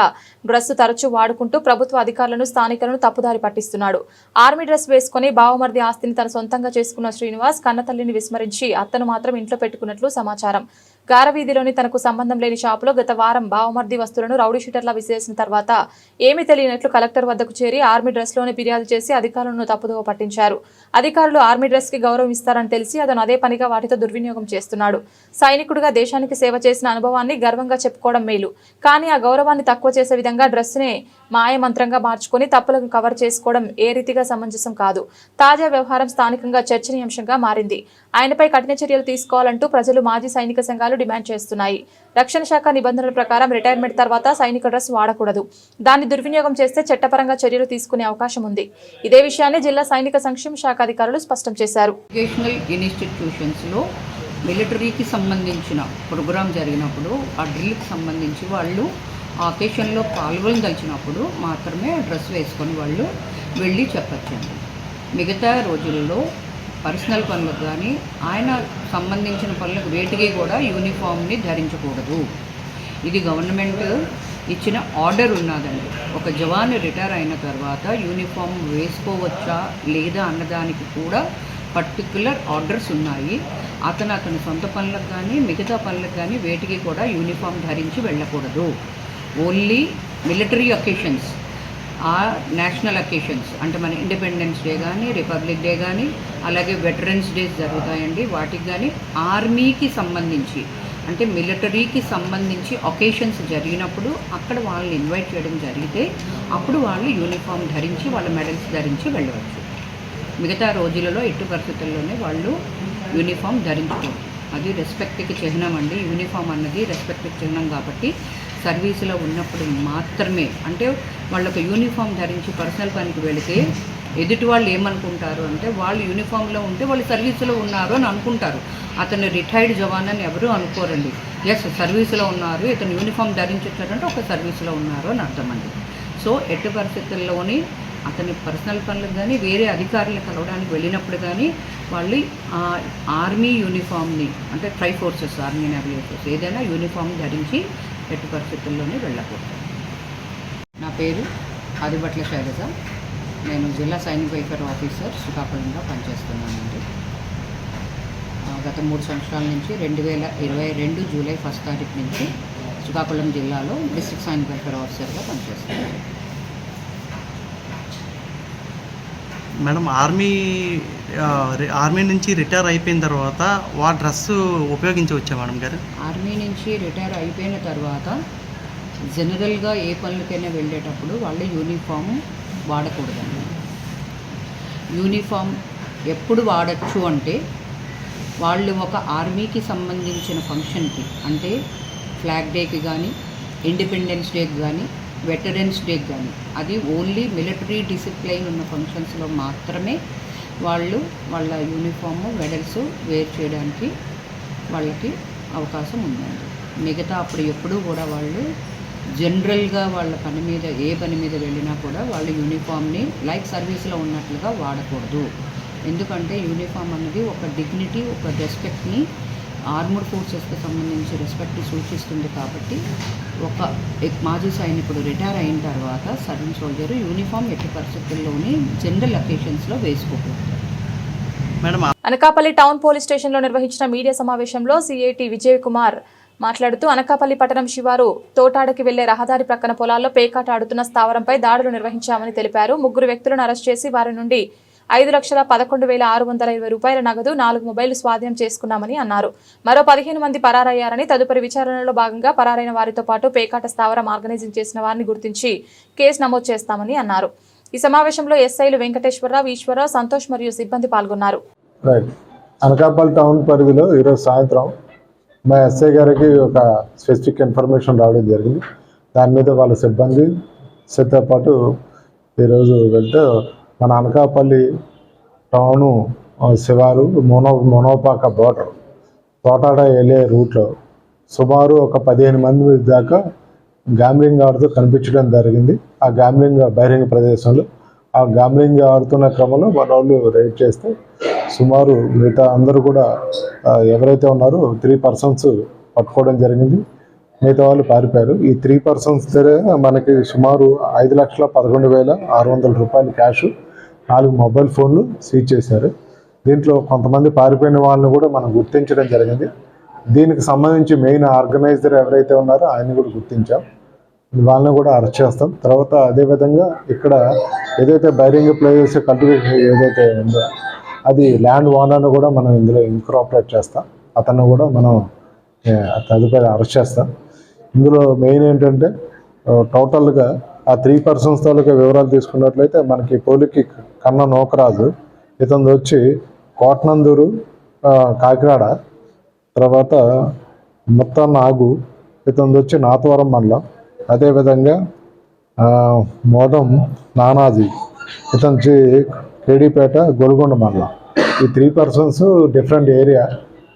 డ్రెస్ తరచూ వాడుకుంటూ ప్రభుత్వ అధికారులను, స్థానికులను తప్పుదారి పట్టిస్తున్నాడు. ఆర్మీ డ్రెస్ వేసుకుని బావమర్ది ఆస్తిని తన సొంతంగా చేసుకున్న శ్రీనివాస్ కన్నతల్లిని విస్మరించి అత్తను మాత్రం ఇంట్లో పెట్టుకున్నట్లు సమాచారం. గారవీధిలోని తనకు సంబంధం లేని షాపులో గత వారం బావమర్ది వస్తువులను రౌడీ షీటర్లా విసిరేసిన తర్వాత ఏమీ తెలియనట్లు కలెక్టర్ వద్దకు చేరి ఆర్మీ డ్రెస్లోనే ఫిర్యాదు చేసి అధికారులను తప్పుదోవ పట్టించారు. అధికారులు ఆర్మీ డ్రెస్ కి గౌరవం ఇస్తారని తెలిసి అతను అదే పనిగా వాటితో దుర్వినియోగం చేస్తున్నాడు. సైనికుడిగా దేశానికి సేవ చేసిన అనుభవాన్ని గర్వంగా చెప్పుకోవడం మేలు, కానీ ఆ గౌరవాన్ని తక్కువ చేసే విధంగా డ్రెస్ నే మాయమంత్రంగా మార్చుకొని తప్పులను కవర్ చేసుకోవడం ఏ రీతిగా సమంజసం కాదు. తాజా వ్యవహారం స్థానికంగా చర్చనీయాంశంగా మారింది. ఆయనపై కఠిన చర్యలు తీసుకోవాలంటూ ప్రజలు, మాజీ సైనిక సంఘాలు డిమాండ్ చేస్తున్నాయి. రక్షణ శాఖ నిబంధనల ప్రకారం రిటైర్మెంట్ తర్వాత సైనిక డ్రెస్ వాడకూడదు. దాన్ని దుర్వినియోగం చేస్తే చట్టపరంగా చర్యలు తీసుకునే అవకాశం ఉంది. ఇదే విషయాన్ని జిల్లా సైనిక సంక్షేమ శాఖ అధికారులు స్పష్టం చేశారు. ఎడ్యుకేషనల్ ఇన్స్టిట్యూషన్స్లో మిలిటరీకి సంబంధించిన ప్రోగ్రాం జరిగినప్పుడు ఆ డ్రిల్కి సంబంధించి వాళ్ళు ఆ అకేషన్లో పాల్గొనదలిచినప్పుడు మాత్రమే డ్రెస్ వేసుకొని వాళ్ళు వెళ్ళి చెప్పచ్చండి. మిగతా రోజుల్లో పర్సనల్ పనులకు కానీ ఆయన సంబంధించిన పనులకు వేటికి కూడా యూనిఫామ్ని ధరించకూడదు. ఇది గవర్నమెంట్ ఇచ్చిన ఆర్డర్ ఉన్నదండి. ఒక జవాన్ రిటైర్ అయిన తర్వాత యూనిఫామ్ వేసుకోవచ్చా లేదా అన్నదానికి కూడా పర్టిక్యులర్ ఆర్డర్స్ ఉన్నాయి. అతని సొంత పనులకు కానీ మిగతా పనులకు కానీ వేటికి కూడా యూనిఫామ్ ధరించి వెళ్ళకూడదు. ఓన్లీ మిలిటరీ అకేషన్స్, ఆ నేషనల్ అకేషన్స్ అంటే మన ఇండిపెండెన్స్ డే కానీ, రిపబ్లిక్ డే కానీ, అలాగే వెటరన్స్ డేస్ జరుగుతాయండి. వాటికి కానీ ఆర్మీకి సంబంధించి అంటే మిలిటరీకి సంబంధించి ఒకేషన్స్ జరిగినప్పుడు అక్కడ వాళ్ళని ఇన్వైట్ చేయడం జరిగితే అప్పుడు వాళ్ళు యూనిఫామ్ ధరించి వాళ్ళ మెడల్స్ ధరించి వెళ్ళవచ్చు. మిగతా రోజులలో ఎట్టి పరిస్థితుల్లోనే వాళ్ళు యూనిఫామ్ ధరించకూడదు. అది రెస్పెక్ట్కి చిహ్నం అండి. యూనిఫామ్ అన్నది రెస్పెక్ట్కి చిహ్నం కాబట్టి సర్వీసులో ఉన్నప్పుడు మాత్రమే, అంటే వాళ్ళు ఒక యూనిఫామ్ ధరించి పర్సనల్ పనికి వెళితే ఎదుటి వాళ్ళు ఏమనుకుంటారు అంటే వాళ్ళు యూనిఫామ్లో ఉంటే వాళ్ళు సర్వీసులో ఉన్నారు అని అనుకుంటారు. అతను రిటైర్డ్ జవాన్ అని ఎవరు అనుకోరండి. ఎస్, సర్వీసులో ఉన్నారు, ఇతను యూనిఫామ్ ధరించారంటే ఒక సర్వీసులో ఉన్నారు అని అర్థమండి. సో ఎట్టి పరిస్థితుల్లోని అతని పర్సనల్ పనులకు కానీ వేరే అధికారులు కలవడానికి వెళ్ళినప్పుడు కానీ వాళ్ళు ఆర్మీ యూనిఫామ్ని అంటే try forces, army navy forces ఏదైనా యూనిఫామ్ ధరించి ఎట్టి పరిస్థితుల్లోనే వెళ్ళకూడదు. నా పేరు ఆదిబట్ల శైలజ. నేను జిల్లా సైనిక వెల్ఫేర్ ఆఫీసర్ శ్రీకాకుళంలో పనిచేస్తున్నానండి. గత 3 సంవత్సరాల నుంచి 2022 జూలై 1 తారీఖు నుంచి శ్రీకాకుళం జిల్లాలో డిస్ట్రిక్ట్ సైనిక వెల్ఫేర్ ఆఫీసర్గా పనిచేస్తున్నాను. మేడం ఆర్మీ నుంచి రిటైర్ అయిపోయిన తర్వాత ఆ డ్రెస్ ఉపయోగించవచ్చా మేడం గారు? ఆర్మీ నుంచి రిటైర్ అయిపోయిన తర్వాత జనరల్గా ఏ పనులకైనా వెళ్ళేటప్పుడు వాళ్ళు యూనిఫామ్ వాడకూడదండి. యూనిఫామ్ ఎప్పుడు వాడచ్చు అంటే వాళ్ళు ఒక ఆర్మీకి సంబంధించిన ఫంక్షన్కి, అంటే ఫ్లాగ్ డేకి కానీ, ఇండిపెండెన్స్ డేకి కానీ, వెటరన్స్ డేకి కానీ, అది ఓన్లీ మిలిటరీ డిసిప్లైన్ ఉన్న ఫంక్షన్స్లో మాత్రమే వాళ్ళు వాళ్ళ యూనిఫామ్ మెడల్స్ వేర్ చేయడానికి వాళ్ళకి అవకాశం ఉందండి. మిగతా అప్పుడు ఎప్పుడూ కూడా వాళ్ళు జనరల్గా వాళ్ళ పని మీద ఏ పని మీద వెళ్ళినా కూడా వాళ్ళు యూనిఫామ్ని లైక్ సర్వీస్లో ఉన్నట్లుగా వాడకూడదు. ఎందుకంటే యూనిఫామ్ అనేది ఒక డిగ్నిటీ, ఒక రెస్పెక్ట్ని, ఆర్మర్డ్ ఫోర్సెస్కి సంబంధించి రెస్పెక్ట్ని సూచిస్తుంది. కాబట్టి ఒక మాజీ సైనికుడు రిటైర్ అయిన తర్వాత సర్వీస్ సోల్జర్ యూనిఫామ్ ఎట్టి పరిస్థితుల్లోనే జనరల్ అకేషన్స్లో వేసుకోకూడదు. మేడం, అనకాపల్లి టౌన్ పోలీస్ స్టేషన్లో నిర్వహించిన మీడియా సమావేశంలో సిఐటి విజయ్ కుమార్ మాట్లాడుతూ అనకాపల్లి పట్టణం శివారు తోటాడకి వెళ్లే రహదారి ప్రక్కన పొలాల్లో పేకాట ఆడుతున్న స్థావరంపై దాడులు నిర్వహించామని తెలిపారు. 3 వ్యక్తులను అరెస్ట్ చేసి వారి నుండి 5,11,620 రూపాయల నగదు, 4 మొబైల్ స్వాధీనం చేసుకున్నామని అన్నారు. మరో 15 మంది పరారయ్యారని, తదుపరి విచారణలో భాగంగా పరారైన వారితో పాటు పేకాట స్థావరం ఆర్గనైజింగ్ చేసిన వారిని గుర్తించి కేసు నమోదు చేస్తామని అన్నారు. ఈ సమావేశంలో ఎస్ఐలు వెంకటేశ్వరరావు, ఈశ్వరరావు, సంతోష్ మరియు సిబ్బంది పాల్గొన్నారు. అనకాపల్లి టౌన్ పరిధిలో ఈరోజు సాయంత్రం మా ఎస్ఐ గారికి ఒక స్పెసిఫిక్ ఇన్ఫర్మేషన్ రావడం జరిగింది. దాని మీద వాళ్ళ సిబ్బందితో పాటు ఈరోజు వెళ్తే మన అనకాపల్లి టౌను శివారు మోనోపాక బోర్డర్ తోటాడ వెళ్ళే రూట్లో సుమారు ఒక 15 మంది దాకా గ్యాంబ్లింగ్ ఆడుతూ కనిపించడం జరిగింది. ఆ గ్యాంబ్లింగ్ బహిరంగ ప్రదేశంలో ఆ గ్యాంబ్లింగ్ ఆడుతున్న క్రమంలో మన వాళ్ళు రైడ్ చేస్తే సుమారు మిగతా అందరూ కూడా ఎవరైతే ఉన్నారో 3 persons పట్టుకోవడం జరిగింది. మిగతా వాళ్ళు పారిపోయారు. ఈ 3 persons దగ్గర మనకి సుమారు 5,11,600 రూపాయలు క్యాష్, 4 మొబైల్ ఫోన్లు సీజ్ చేశారు. దీంట్లో కొంతమంది పారిపోయిన వాళ్ళని కూడా మనం గుర్తించడం జరిగింది. దీనికి సంబంధించి మెయిన్ ఆర్గనైజర్ ఎవరైతే ఉన్నారో ఆయన్ని కూడా గుర్తించాం. వాళ్ళని కూడా అరెస్ట్ చేస్తాం. తర్వాత అదేవిధంగా ఇక్కడ ఏదైతే బైరింగ్ ప్లేస్ కల్టివేషన్ ఏదైతే ఉందో అది ల్యాండ్ ఓనర్ను కూడా మనం ఇందులో ఇన్కార్పొరేట్ చేస్తాం. అతన్ని కూడా మనం తదుపరి అరెస్ట్ చేస్తాం. ఇందులో మెయిన్ ఏంటంటే టోటల్గా ఆ 3 persons తాలూకా వివరాలు తీసుకున్నట్లయితే మనకి పోలికి కన్న నోకరాజు, ఇతను వచ్చి కోటనందూరు కాకినాడ, తర్వాత మొత్తం నాగు, ఇతను వచ్చి నాతవరం మండలం, అదేవిధంగా మోదం నానాజీ, ఇతను కేడీపేట గొలుగొండ మండలం. ఈ 3 persons డిఫరెంట్ ఏరియా.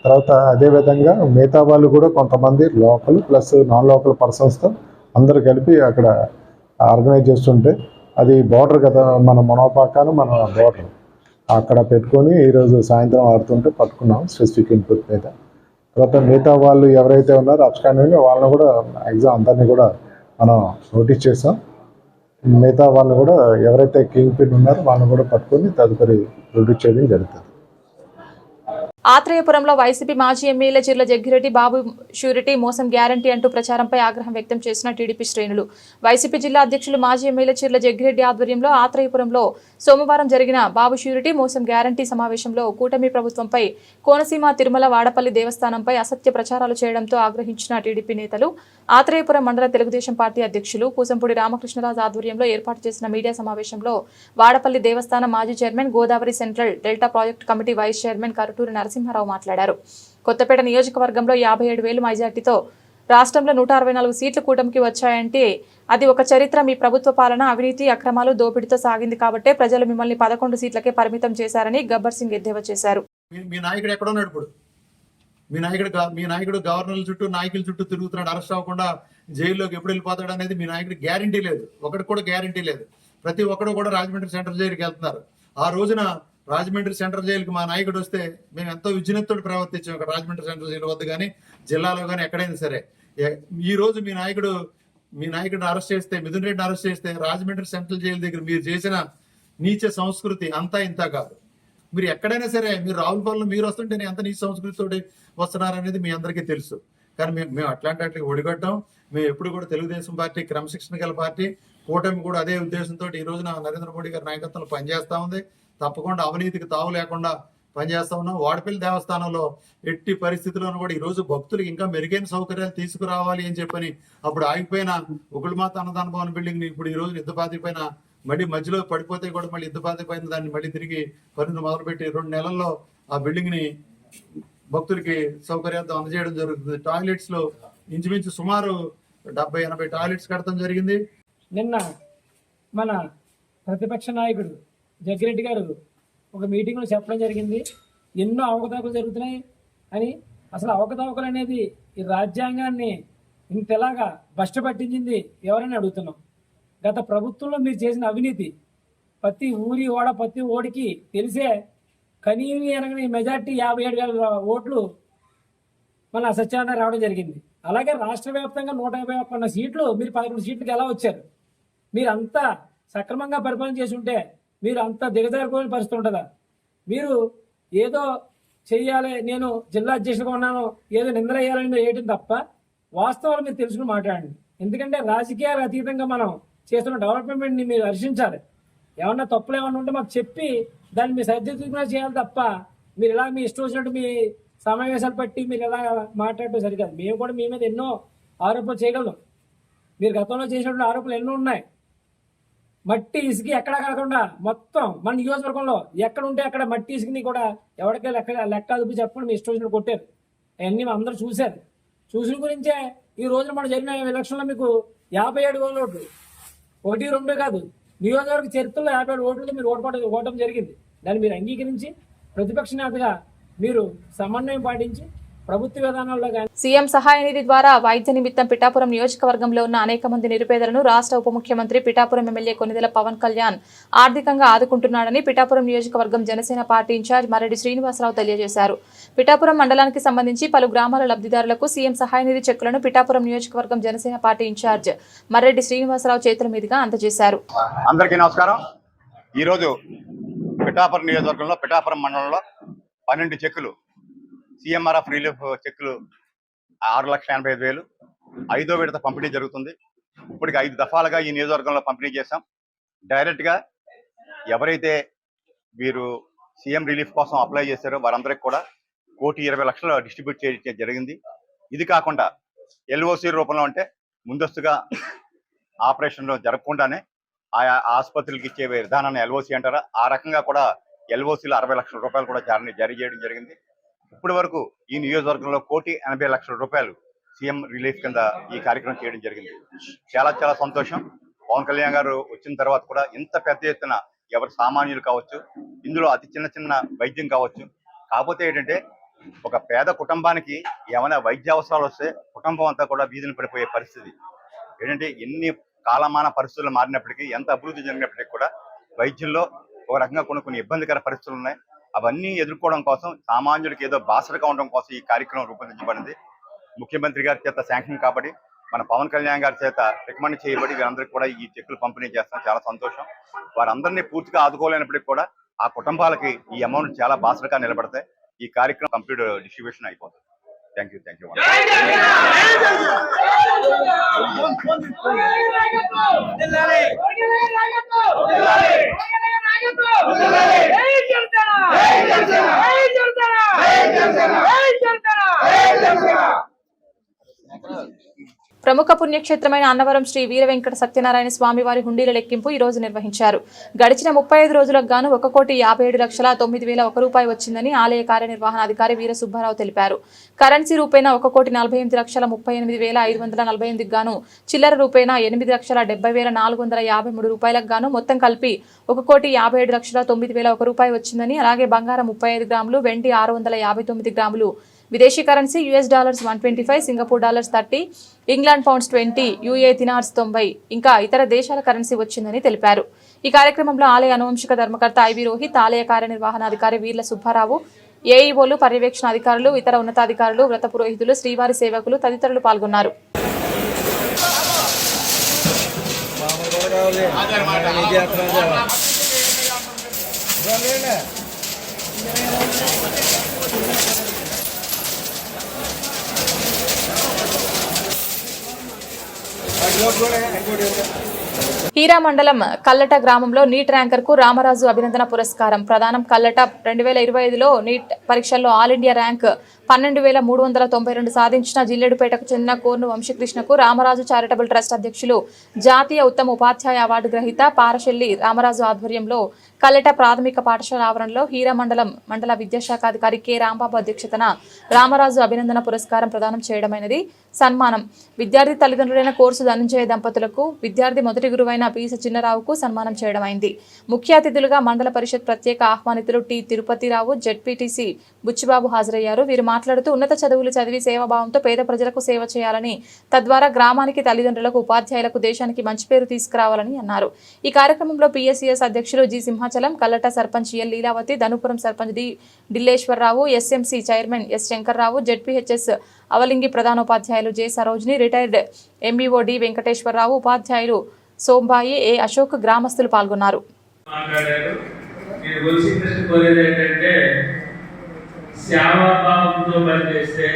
తర్వాత అదేవిధంగా మిగతా వాళ్ళు కూడా కొంతమంది లోకల్ ప్లస్ నాన్ లోకల్ పర్సన్స్తో అందరు కలిపి అక్కడ ఆర్గనైజ్ చేస్తుంటే అది బోర్డర్ కదా, మన మొనోపాకాను మన బోర్డర్ అక్కడ పెట్టుకొని ఈరోజు సాయంత్రం ఆడుతుంటే పట్టుకున్నాం స్పెసిఫిక్ ఇన్పుట్ మీద. తర్వాత మిగతా వాళ్ళు ఎవరైతే ఉన్నారో అబ్స్కాండింగ్ వాళ్ళని కూడా ఎగ్జామ్ అందరినీ కూడా మనం నోటీస్ చేసాం. మిగతా వాళ్ళు కూడా ఎవరైతే కింగ్ పిన్ ఉన్నారో వాళ్ళని కూడా పట్టుకొని తదుపరి ప్రొడ్యూస్ చేయడం జరుగుతుంది. ఆత్రేయపురంలో వైసీపీ మాజీ ఎమ్మెల్యే చిర్ల జగ్గిరెడ్డి బాబు షూరిటీ మోసం గ్యారంటీ అంటూ ప్రచారంపై ఆగ్రహం వ్యక్తం చేసిన టీడీపీ శ్రేణులు. వైసీపీ జిల్లా అధ్యక్షులు మాజీ ఎమ్మెల్యే చిర్ల జగ్గిరెడ్డి ఆధ్వర్యంలో ఆత్రేయపురంలో సోమవారం జరిగిన బాబు షూరిటీ మోసం గ్యారంటీ సమావేశంలో కూటమి ప్రభుత్వంపై, కోనసీమ తిరుమల వాడపల్లి దేవస్థానంపై అసత్య ప్రచారాలు చేయడంతో ఆగ్రహించిన టీడీపీ నేతలు ఆత్రేయపురం మండల తెలుగుదేశం పార్టీ అధ్యక్షులు పూసంపూడి రామకృష్ణరాజు ఆధ్వర్యంలో ఏర్పాటు చేసిన మీడియా సమావేశంలో వాడపల్లి దేవస్థానం మాజీ chairman, Godavari central delta project committee vice chairman Karuturi Narasimharao మాట్లాడారు. కొత్తపేట నియోజకవర్గంలో 57,000 మెజార్టీతో రాష్ట్రంలో 164 సీట్లు కూటమికి వచ్చాయంటే అది ఒక చరిత్ర. మీ ప్రభుత్వ పాలన అవినీతి, అక్రమాలు, దోపిడీతో సాగింది కాబట్టే ప్రజలు మిమ్మల్ని 11 సీట్లకే పరిమితం చేశారని గబ్బర్ సింగ్ ఎద్దేవా చేశారు. మీ నాయకుడు ఎక్కడ ఉన్నాడు ఇప్పుడు? మీ నాయకుడు గవర్నర్ల చుట్టూ, నాయకుల చుట్టూ తిరుగుతున్నాడు. అరెస్ట్ అవ్వకుండా జైల్లోకి ఎప్పుడు వెళ్ళిపోతాడు అనేది మీ నాయకుడు గ్యారంటీ లేదు. ఒకటి కూడా గ్యారంటీ లేదు. ప్రతి ఒక్కడు కూడా రాజమండ్రి సెంట్రల్ జైలుకి వెళ్తున్నారు. ఆ రోజున రాజమండ్రి సెంట్రల్ జైలుకి మా నాయకుడు వస్తే మేము ఎంతో విజ్ఞతతో ప్రవర్తించాం. ఇక్కడ రాజమండ్రి సెంట్రల్ జైలు వద్ద కానీ, జిల్లాలో కానీ ఎక్కడైనా సరే. ఈ రోజు మీ నాయకుడు అరెస్ట్ చేస్తే, మిథున్ రెడ్డిని అరెస్ట్ చేస్తే రాజమండ్రి సెంట్రల్ జైలు దగ్గర మీరు చేసిన నీచ సంస్కృతి అంతా ఇంత కాదు. మీరు ఎక్కడైనా సరే మీరు రావులపాలెంలో మీరు వస్తుంటే ఎంత నీచ సంస్కృతితోటి వస్తున్నారనేది మీ అందరికీ తెలుసు. కానీ మేము అట్లాంటి వాటికి ఒడిగట్టాం. మేము ఎప్పుడు కూడా తెలుగుదేశం పార్టీ క్రమశిక్షణ గల పార్టీ, కూటమి కూడా అదే ఉద్దేశంతో ఈ రోజున నరేంద్ర మోడీ గారి నాయకత్వంలో పనిచేస్తూ ఉంది. తప్పకుండా అవినీతికి తావు లేకుండా పనిచేస్తా ఉన్నాం. వాడపల్లి దేవస్థానంలో ఎట్టి పరిస్థితుల్లోనూ కూడా ఈరోజు భక్తులకు ఇంకా మెరుగైన సౌకర్యాలు తీసుకురావాలి అని చెప్పని అప్పుడు ఆగిపోయిన ఉగుళమాత అన్నదాన భవన్ బిల్డింగ్ ని ఇప్పుడు ఈ రోజు యుద్ధపాతి పైన మళ్ళీ మధ్యలో పడిపోతే కూడా మళ్ళీ యుద్ధపాతి పైన దాన్ని మళ్ళీ తిరిగి పనులు మొదలుపెట్టి 2 నెలల్లో ఆ బిల్డింగ్ ని భక్తులకి సౌకర్యాలతో అందజేయడం జరుగుతుంది. టాయిలెట్స్ లో ఇంచుమించు సుమారు 70-80 టాయిలెట్స్ కడతాం జరిగింది. నిన్న మన ప్రతిపక్ష నాయకుడు జగ్గిరెడ్డి గారు ఒక మీటింగ్లో చెప్పడం జరిగింది, ఎన్నో అవకతవకలు జరుగుతున్నాయి అని. అసలు అవకతవకలు అనేది ఈ రాజ్యాంగాన్ని ఇంతలాగా బస్ట పట్టించింది ఎవరని అడుగుతున్నాం. గత ప్రభుత్వంలో మీరు చేసిన అవినీతి ప్రతి ఊరి ప్రతి ఓడికి తెలిసే కనీవి అనగానే మెజార్టీ 57,000 ఓట్లు మన సత్యనారాయణ రావడం జరిగింది. అలాగే రాష్ట్ర వ్యాప్తంగా 151 సీట్లు మీరు 11 సీట్లకి ఎలా వచ్చారు? మీరు అంతా సక్రమంగా పరిపాలన చేసి ఉంటే మీరు అంత దిగజారిపోయిన పరిస్థితి ఉంటుందా? మీరు ఏదో చెయ్యాలి, నేను జిల్లా అధ్యక్షుడిగా ఉన్నాను, ఏదో నిందలేయాలని మీరు వేయటం తప్ప వాస్తవాలు మీరు తెలుసుకుని మాట్లాడండి. ఎందుకంటే రాజకీయాలు అతీతంగా మనం చేస్తున్న డెవలప్మెంట్ని మీరు హర్షించాలి. ఏమన్నా తప్పులు ఏమన్నా ఉంటే మాకు చెప్పి దాన్ని మీరు సరిదిద్దుకునే చేయాలి తప్ప మీరు ఇలా మీ ఇష్టం వచ్చినట్టు మీ సమావేశాలు పట్టి మీరు ఇలా మాట్లాడటం సరికాదు. మేము కూడా మీ మీద ఎన్నో ఆరోపణలు చేయగలం. మీరు గతంలో చేసినటువంటి ఆరోపణలు ఎన్నో ఉన్నాయి. మట్టి ఇసుక ఎక్కడా కాకుండా మొత్తం మన నియోజకవర్గంలో ఎక్కడ ఉంటే అక్కడ మట్టి ఇసుకని కూడా ఎవరికైనా లెక్క అదుపు చెప్పండి మీ ఇష్టం వచ్చినట్టు కొట్టారు. అవన్నీ అందరూ చూశారు. చూసిన గురించే ఈ రోజున మనం జరిగిన ఎలక్షన్లో మీకు 57,000 ఓట్లు, 1-2 కాదు, నియోజకవర్గ చరిత్రలో 57 ఓట్లతో మీరు ఓటం జరిగింది. దాన్ని మీరు అంగీకరించి ప్రతిపక్ష నేతగా మీరు సమన్వయం పాటించి ప్రభుత్వ విధానాల్లో సీఎం సహాయ నిధి ద్వారా వైద్య నిమిత్తం పిఠాపురం నియోజకవర్గంలో ఉన్న అనేక మంది నిరుపేదలను రాష్ట్ర ఉప ముఖ్యమంత్రి పిఠాపురం ఎమ్మెల్యే కొనిదెల పవన్ కళ్యాణ్ ఆర్థికంగా ఆదుకుంటున్నాడని పిఠాపురం నియోజకవర్గం జనసేన పార్టీ ఇన్ఛార్జ్ మర్రెడ్డి శ్రీనివాసరావు తెలియజేశారు. పిఠాపురం మండలానికి సంబంధించి పలు గ్రామాల లబ్ధిదారులకు సీఎం సహాయ నిధి చెక్కులను పిఠాపురం నియోజకవర్గం జనసేన పార్టీ ఇన్ఛార్జ్ మర్రెడ్డి శ్రీనివాసరావు చేతుల మీదుగా అందజేశారు. అందరికీ నమస్కారం. ఈరోజు పిఠాపురం నియోజకవర్గంలో పిఠాపురం మండలంలో 12 చెక్కులు CMRF రిలీఫ్ చెక్కులు 6,85,000 5వ విడత పంపిణీ జరుగుతుంది. ఇప్పటికి 5 దఫాలుగా ఈ నియోజకవర్గంలో పంపిణీ చేశాం. డైరెక్ట్గా ఎవరైతే వీరు సీఎం రిలీఫ్ కోసం అప్లై చేశారో వారందరికీ కూడా 1,20,00,000 డిస్ట్రిబ్యూట్ చేయడం జరిగింది. ఇది కాకుండా LOC రూపంలో అంటే ముందస్తుగా ఆపరేషన్లో జరగకుండానే ఆయా ఆసుపత్రులకు ఇచ్చే విధానాన్ని LOC అంటారా, ఆ రకంగా కూడా LOCలో 60 లక్షల రూపాయలు కూడా జారీ చేయడం జరిగింది. ఇప్పటి వరకు ఈ నియోజకవర్గంలో 1,80,00,000 రూపాయలు సీఎం రిలీఫ్ కింద ఈ కార్యక్రమం చేయడం జరిగింది. చాలా చాలా సంతోషం. పవన్ కళ్యాణ్ గారు వచ్చిన తర్వాత కూడా ఇంత పెద్ద ఎత్తున ఎవరు సామాన్యులు కావచ్చు, ఇందులో అతి చిన్న వైద్యం కావచ్చు. కాకపోతే ఏంటంటే ఒక పేద కుటుంబానికి ఏమైనా వైద్య అవసరాలు వస్తే కుటుంబం అంతా కూడా వీధిని పడిపోయే పరిస్థితి. ఏంటంటే ఎన్ని కాలమాన పరిస్థితులు మారినప్పటికీ, ఎంత అభివృద్ధి జరిగినప్పటికీ కూడా వైద్యంలో ఒక రకంగా కొన్ని ఇబ్బందికర పరిస్థితులు ఉన్నాయి. అవన్నీ ఎదుర్కోవడం కోసం, సామాన్యుడికి ఏదో బాసటగా ఉండడం కోసం ఈ కార్యక్రమం రూపొందించబడింది. ముఖ్యమంత్రి గారి చేత శాంక్షన్ కాబట్టి, మన పవన్ కళ్యాణ్ గారి చేత రికమెండ్ చేయబడి వీరందరికీ కూడా ఈ చెక్కులు పంపిణీ చేస్తాం. చాలా సంతోషం. వారందరినీ పూర్తిగా ఆదుకోలేనప్పటికీ కూడా ఆ కుటుంబాలకి ఈ అమౌంట్ చాలా బాసటగా నిలబడతాయి. ఈ కార్యక్రమం కంప్లీట్ డిస్ట్రిబ్యూషన్ అయిపోతుంది. Thank you. ప్రముఖ పుణ్యక్షేత్రమైన అన్నవరం శ్రీ వీర వెంకట సత్యనారాయణ స్వామి వారి హుండీల లెక్కింపు ఈ రోజు నిర్వహించారు. గడిచిన 35 రోజులకు గాను 1,57,01,01 రూపాయి వచ్చిందని ఆలయ కార్యనిర్వహణాధికారి వీర సుబ్బారావు తెలిపారు. కరెన్సీ రూపేణా 1,48,38,548 గాను, చిల్లర రూపేణా 8,70,453 రూపాయలకు గాను మొత్తం కలిపి 1,57,09,001 రూపాయి వచ్చిందని, అలాగే బంగారం 35 గ్రాములు, వెండి 659 గ్రాములు, విదేశీ currency $125, Singapore dollars 30, England pounds 20, UAE dinars 90 ఇంకా ఇతర దేశాల కరెన్సీ వచ్చిందని తెలిపారు. ఈ కార్యక్రమంలో ఆలయ అనువంశిక ధర్మకర్త IB రోహిత్, ఆలయ కార్యనిర్వహణాధికారి వీర్ల సుబ్బారావు, AEOలు, పర్యవేక్షణ అధికారులు, ఇతర ఉన్నతాధికారులు, వ్రత పురోహితులు, శ్రీవారి సేవకులు తదితరులు పాల్గొన్నారు. హీరా మండలం కల్లట గ్రామంలో నీట్ ర్యాంకర్ కు రామరాజు అభినందన పురస్కారం ప్రదానం. కల్లట 2025లో నీట్ పరీక్షల్లో ఆల్ ఇండియా ర్యాంక్ 12,392 సాధించిన జిల్లెడుపేటకు చెందిన కోర్ను వంశీకృష్ణకు రామరాజు చారిటబుల్ ట్రస్ట్ అధ్యక్షులు, జాతీయ ఉత్తమ ఉపాధ్యాయ అవార్డు గ్రహీత పారశెల్లి రామరాజు ఆధ్వర్యంలో కల్లట ప్రాథమిక పాఠశాల ఆవరణలో హీరా మండల విద్యాశాఖాధికారి కె రాంబాబు అధ్యక్షతన రామరాజు అభినందన పురస్కారం ప్రదానం చేయడమైనది. సన్మానం విద్యార్థి తల్లిదండ్రులైన కోర్సు ధనంజయ దంపతులకు, విద్యార్థి మొదటి గురువైన పి సచిన్నరావుకు సన్మానం చేయడమైంది. ముఖ్య అతిథులుగా మండల పరిషత్ ప్రత్యేక ఆహ్వానితులు టి తిరుపతిరావు, జెడ్పీటీసీ బుచ్చిబాబు హాజరయ్యారు. వీరు మాట్లాడుతూ ఉన్నత చదువులు చదివి సేవాభావంతో పేద ప్రజలకు సేవ చేయాలని, తద్వారా గ్రామానికి, తల్లిదండ్రులకు, ఉపాధ్యాయులకు, దేశానికి మంచి పేరు తీసుకురావాలని అన్నారు. ఈ కార్యక్రమంలో పిఎస్సిఎస్ అధ్యక్షులు G Simhachalam, Kallata sarpanch L Leelavathi, Dhanupuram sarpanch D Dilleswara Rao, SMC chairman S Shankar Rao, ZPHS Avalingi ప్రధానోపాధ్యాయులు J Sarojini, retired MEO D Venkateswara Rao, ఉపాధ్యాయులు సోంబాయి, ఏ అశోక్, గ్రామస్తులు పాల్గొన్నారు. సేవాభావంతో పనిచేస్తే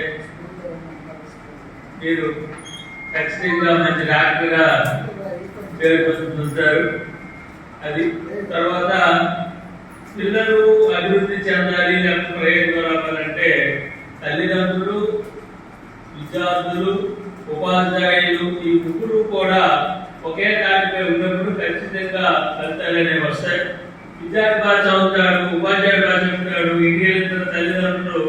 మీరు ఖచ్చితంగా మంచి డాక్టర్గా పేర్కొంటారు. అది తర్వాత పిల్లలు అభివృద్ధి చెందాలి, లేకపోతే ప్రయోజనం రావాలంటే తల్లిదండ్రులు, విద్యార్థులు, ఉపాధ్యాయులు ఈ ముగ్గురు కూడా ఒకే దానిపై ఉన్నప్పుడు ఖచ్చితంగా ఫలితాలు అనేవి వస్తాయి. విద్యార్థి బాగా చదువుతాడు, ఉపాధ్యాయుడు బాగా చెప్తాడు, ఇంటికి వెళ్తున్న తల్లిదండ్రులు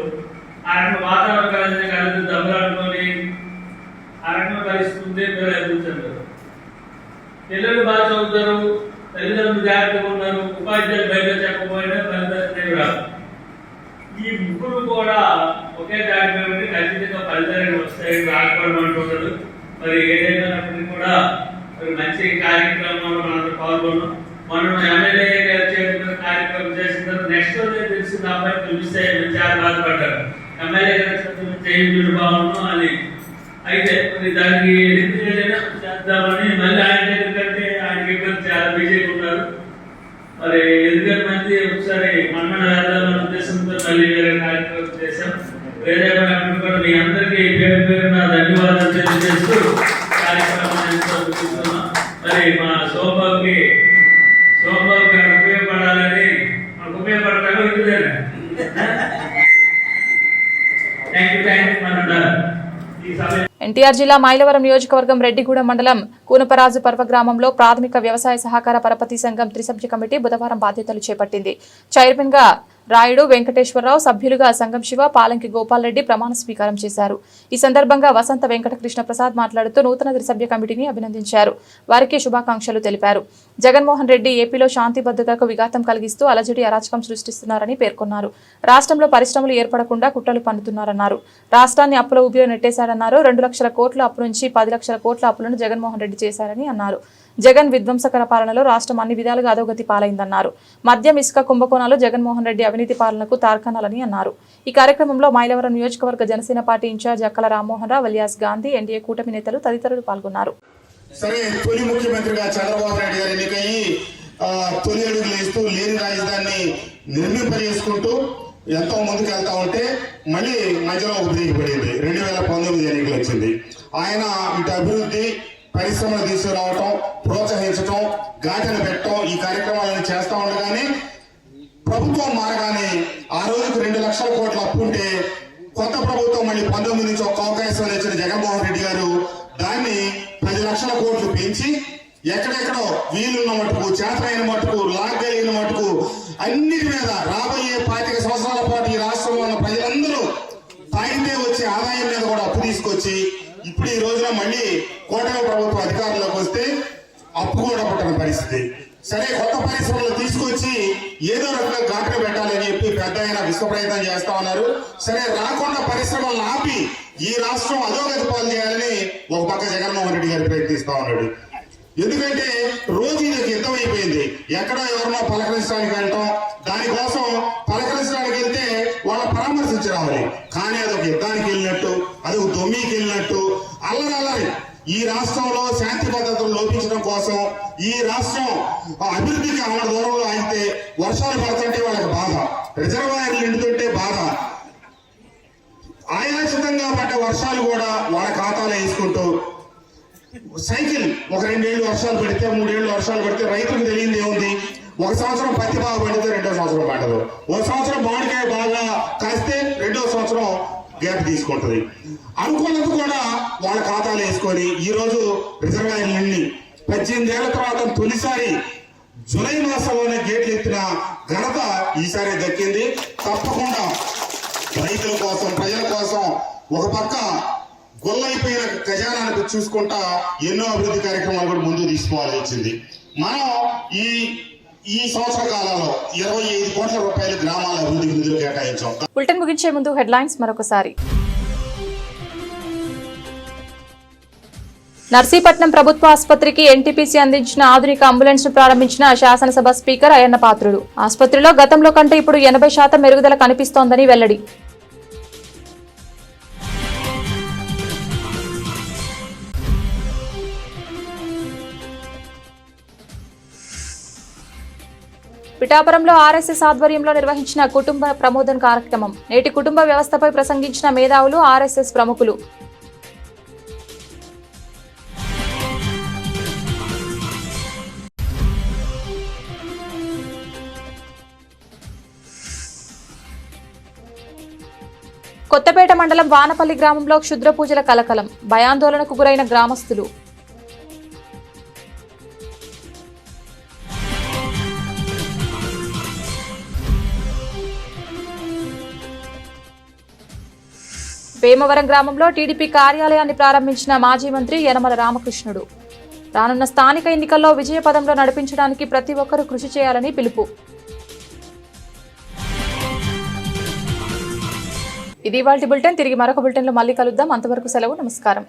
ఆ రకం వాతావరణం కలిసి దెబ్బలాడుకొని ఆ రకంగా కలిసిస్తుంటే పిల్లలు ఎదుగుతుంటారు. పిల్లలు బాగా చదువుతారు, తల్లిదండ్రులు జాగ్రత్తగా ఉన్నారు, ఉపాధ్యాయులు బయట చెప్పకపోయినా ఫలితాలు రాదు. ఈ ముగ్గురు కూడా ఒకే దానిపై ఉండి ఖచ్చితంగా ఫలితాలు వస్తాయి, రాకపోవడం అంటున్నాడు. మరి ఏదైనప్పటికీ కూడా మరి మంచి కార్యక్రమంలో మనం పాల్గొన్నాం. మనం ఎమ్మెల్యే కార్యక్రమం చేసిన తర్వాత నెక్స్ట్ తెలిసిన అబ్బాయి పిలిస్తే చాలా బాధపడ్డారు. ఎమ్మెల్యే చేయించుడు బాగున్నాం అని. అయితే మరి దానికి చేద్దామని మళ్ళీ ఆయన దగ్గర కంటే ఆయనకి చాలా బిజీగా ఉన్నారు. మరి ఎందుకంటే మంది ఒకసారి మన్నడ వేద్దామనే ఉద్దేశంతో మళ్ళీ వేరే కార్యక్రమం చేశాం. వేరే కూడా మీ అందరికీ పేరు పేరు నా ధన్యవాదాలు తెలియజేస్తూ కార్యక్రమాన్ని చూస్తున్నాం. మరి మా సోమబాబుకి ఉపయోగపడాలని మనకు ఉపయోగపడతాను ఇదేనా. ఎన్టీఆర్ జిల్లా మైలవరం నియోజకవర్గం రెడ్డిగూడెం మండలం కూనపరాజు పర్వ గ్రామంలో ప్రాథమిక వ్యవసాయ సహకార పరపతి సంఘం త్రిసభ్య కమిటీ బుధవారం బాధ్యతలు చేపట్టింది. చైర్మన్ గా రాయుడు వెంకటేశ్వరరావు, సభ్యులుగా సంగం శివ, పాలంకి గోపాల్ రెడ్డి ప్రమాణ స్వీకారం చేశారు. ఈ సందర్భంగా వసంత వెంకటకృష్ణ ప్రసాద్ మాట్లాడుతూ నూతన త్రిసభ్య కమిటీని అభినందించారు. వారికి శుభాకాంక్షలు తెలిపారు. జగన్మోహన్ రెడ్డి ఏపీలో శాంతి భద్రతకు విఘాతం కలిగిస్తూ అలజడి అరాచకం సృష్టిస్తున్నారని పేర్కొన్నారు. రాష్ట్రంలో పరిశ్రమలు ఏర్పడకుండా కుట్రలు పన్నుతున్నారన్నారు. రాష్ట్రాన్ని అప్పుల ఊబిలో నెట్టేశారన్నారు. 2 లక్షల కోట్ల అప్పు నుంచి 10 లక్షల కోట్ల అప్పులను జగన్మోహన్ రెడ్డి చేశారని అన్నారు. జగన్ విధ్వంసకర పాలనలో రాష్ట్రం అన్ని విధాలుగా అధోగతి పాలైందన్నారు. మద్యం, ఇసుక కుంభకోణాలు జగన్మోహన్ రెడ్డి అవినీతి పాలనకు తార్కాణాలని అన్నారు. ఈ కార్యక్రమంలో మైలవరం నియోజకవర్గ జనసేన పార్టీ ఇన్ఛార్జ్ అక్కల రామ్మోహన్ రావు, వలియాస్ గాంధీ, ఎన్డీఏ కూటమి నేతలు తదితరులు పాల్గొన్నారు. సరే, తొలి ముఖ్యమంత్రిగా చంద్రబాబు నాయుడు గారు ఎన్నికయ్యి తొలి అడుగులు వేస్తూ లేని రాజధానిని నిర్మింపజేసుకుంటూ ఎంతో ముందుకు వెళ్తా ఉంటే మళ్ళీ మధ్యలో ఒక బ్రేక్ పడింది. 2019 ఎన్నికలు వచ్చింది. ఆయన ఇటు అభివృద్ధి, పరిశ్రమలు తీసుకురావటం, ప్రోత్సహించటం, ఘాటలు పెట్టడం ఈ కార్యక్రమాలను చేస్తా ఉండగానే ప్రభుత్వం మారగానే ఆ రోజుకు 2 లక్షల కోట్ల అప్పు ఉంటే కొత్త ప్రభుత్వం మళ్ళీ 19 నుంచి ఒక అవకాశం ఇచ్చిన జగన్మోహన్ రెడ్డి గారు దాన్ని 10 లక్షల కోట్లు పెంచి ఎక్కడెక్కడో వీలున్న మటుకు, చేతనైన మటుకు, లాగలిగిన మటుకు అన్నిటి మీద రాబోయే 25 సంవత్సరాల పాటు ఈ రాష్ట్రంలో ఉన్న ప్రజలందరూ తాగితే వచ్చే ఆదాయం మీద కూడా అప్పు తీసుకొచ్చి ఇప్పుడు ఈ రోజున మళ్ళీ కూటమి ప్రభుత్వం అధికారంలోకి వస్తే అప్పు కూడా పుట్టిన పరిస్థితి. సరే, కొత్త పరిశ్రమలు తీసుకొచ్చి ఏదో రకంగా ఘాటును పెట్టాలని చెప్పి పెద్ద ఆయన విశ్వ ప్రయత్నం చేస్తా ఉన్నారు. సరే, రాకుండా పరిశ్రమలను ఆపి ఈ రాష్ట్రం అధోగతి పాలు చేయాలని ఒక పక్క జగన్మోహన్ రెడ్డి గారు ప్రయత్నిస్తా ఉన్నాడు. ఎందుకంటే రోజు ఇది యుద్ధం అయిపోయింది. ఎక్కడో ఎవరినో పలకరించడానికి వెళ్ళటం, దానికోసం పలకరించడానికి వెళ్తే వాళ్ళ పరామర్శించి రావాలి. కానీ అదొక యుద్ధానికి వెళ్ళినట్టు, అదొక దొమ్మికి వెళ్ళినట్టు అల్లరి ఈ రాష్ట్రంలో శాంతి భద్రతలు లోపించడం కోసం, ఈ రాష్ట్రం అభివృద్ధికి ఆమె దూరంలో ఆగితే వర్షాలు పడుతుంటే వాళ్ళకి బాధ, రిజర్వాయర్లు నిండుతుంటే బాధ, ఆయాచితంగా పడ్డ వర్షాలు కూడా వాళ్ళ ఖాతాలో వేసుకుంటూ సైకిల్ ఒక 2 ఏళ్ళు వర్షాలు పడితే 3 ఏళ్ళు వర్షాలు పడితే రైతులకు తెలియంది ఏముంది, ఒక సంవత్సరం పత్తి బాగా పండితే 2వ సంవత్సరం పండదు, ఒక సంవత్సరం మామిడికాయ బాగా కాస్తే 2వ సంవత్సరం గ్యాప్ తీసుకుంటుంది. అనుకున్నది కూడా వాళ్ళ ఖాతాలు వేసుకొని ఈరోజు రిజర్వాయర్లన్నీ 18 ఏళ్ల తర్వాత తొలిసారి జూలై మాసంలోనే గేట్లు ఎత్తిన ఘనత ఈసారి దక్కింది. తప్పకుండా రైతుల కోసం, ప్రజల కోసం ఒక పక్క గొల్లైపోయిన ఖజానానికి చూసుకుంటా ఎన్నో అభివృద్ధి కార్యక్రమాలు కూడా ముందుకు తీసుకోవాల్సి వచ్చింది. మనం ఈ సంవత్సర కాలంలో 25 కోట్ల రూపాయలు గ్రామాల అభివృద్ధికి నిధులు కేటాయించాం. బులెటిన్ ముగించే ముందు హెడ్లైన్స్ మరొకసారి. నర్సీపట్నం ప్రభుత్వ ఆసుపత్రికి ఎన్టీపీసీ అందించిన ఆధునిక అంబులెన్స్ ను ప్రారంభించిన శాసనసభ స్పీకర్ అయ్యన్న పాత్రుడు. ఆసుపత్రిలో గతంలో కంటే ఇప్పుడు 80% మెరుగుదల కనిపిస్తోందని వెల్లడి. పిఠాపురంలో ఆర్ఎస్ఎస్ ఆధ్వర్యంలో నిర్వహించిన కుటుంబ ప్రమోదన్ కార్యక్రమం. నేటి కుటుంబ వ్యవస్థపై ప్రసంగించిన మేధావులు, ఆర్ఎస్ఎస్ ప్రముఖులు. కొత్తపేట మండలం వానపల్లి గ్రామంలో క్షుద్ర పూజల కలకలం. భయాందోళనకు గురైన గ్రామస్తులు. వేమవరం గ్రామంలో టీడీపీ కార్యాలయాన్ని ప్రారంభించిన మాజీ మంత్రి యనమల రామకృష్ణుడు. రానున్న స్థానిక ఎన్నికల్లో విజయపథంలో నడిపించడానికి ప్రతి ఒక్కరూ కృషి చేయాలని పిలుపు. ఇది ఇవాల్టి బులెటిన్. తిరిగి మరొక బులెటిన్లో మళ్ళీ కలుద్దాం. అంతవరకు సెలవు. నమస్కారం.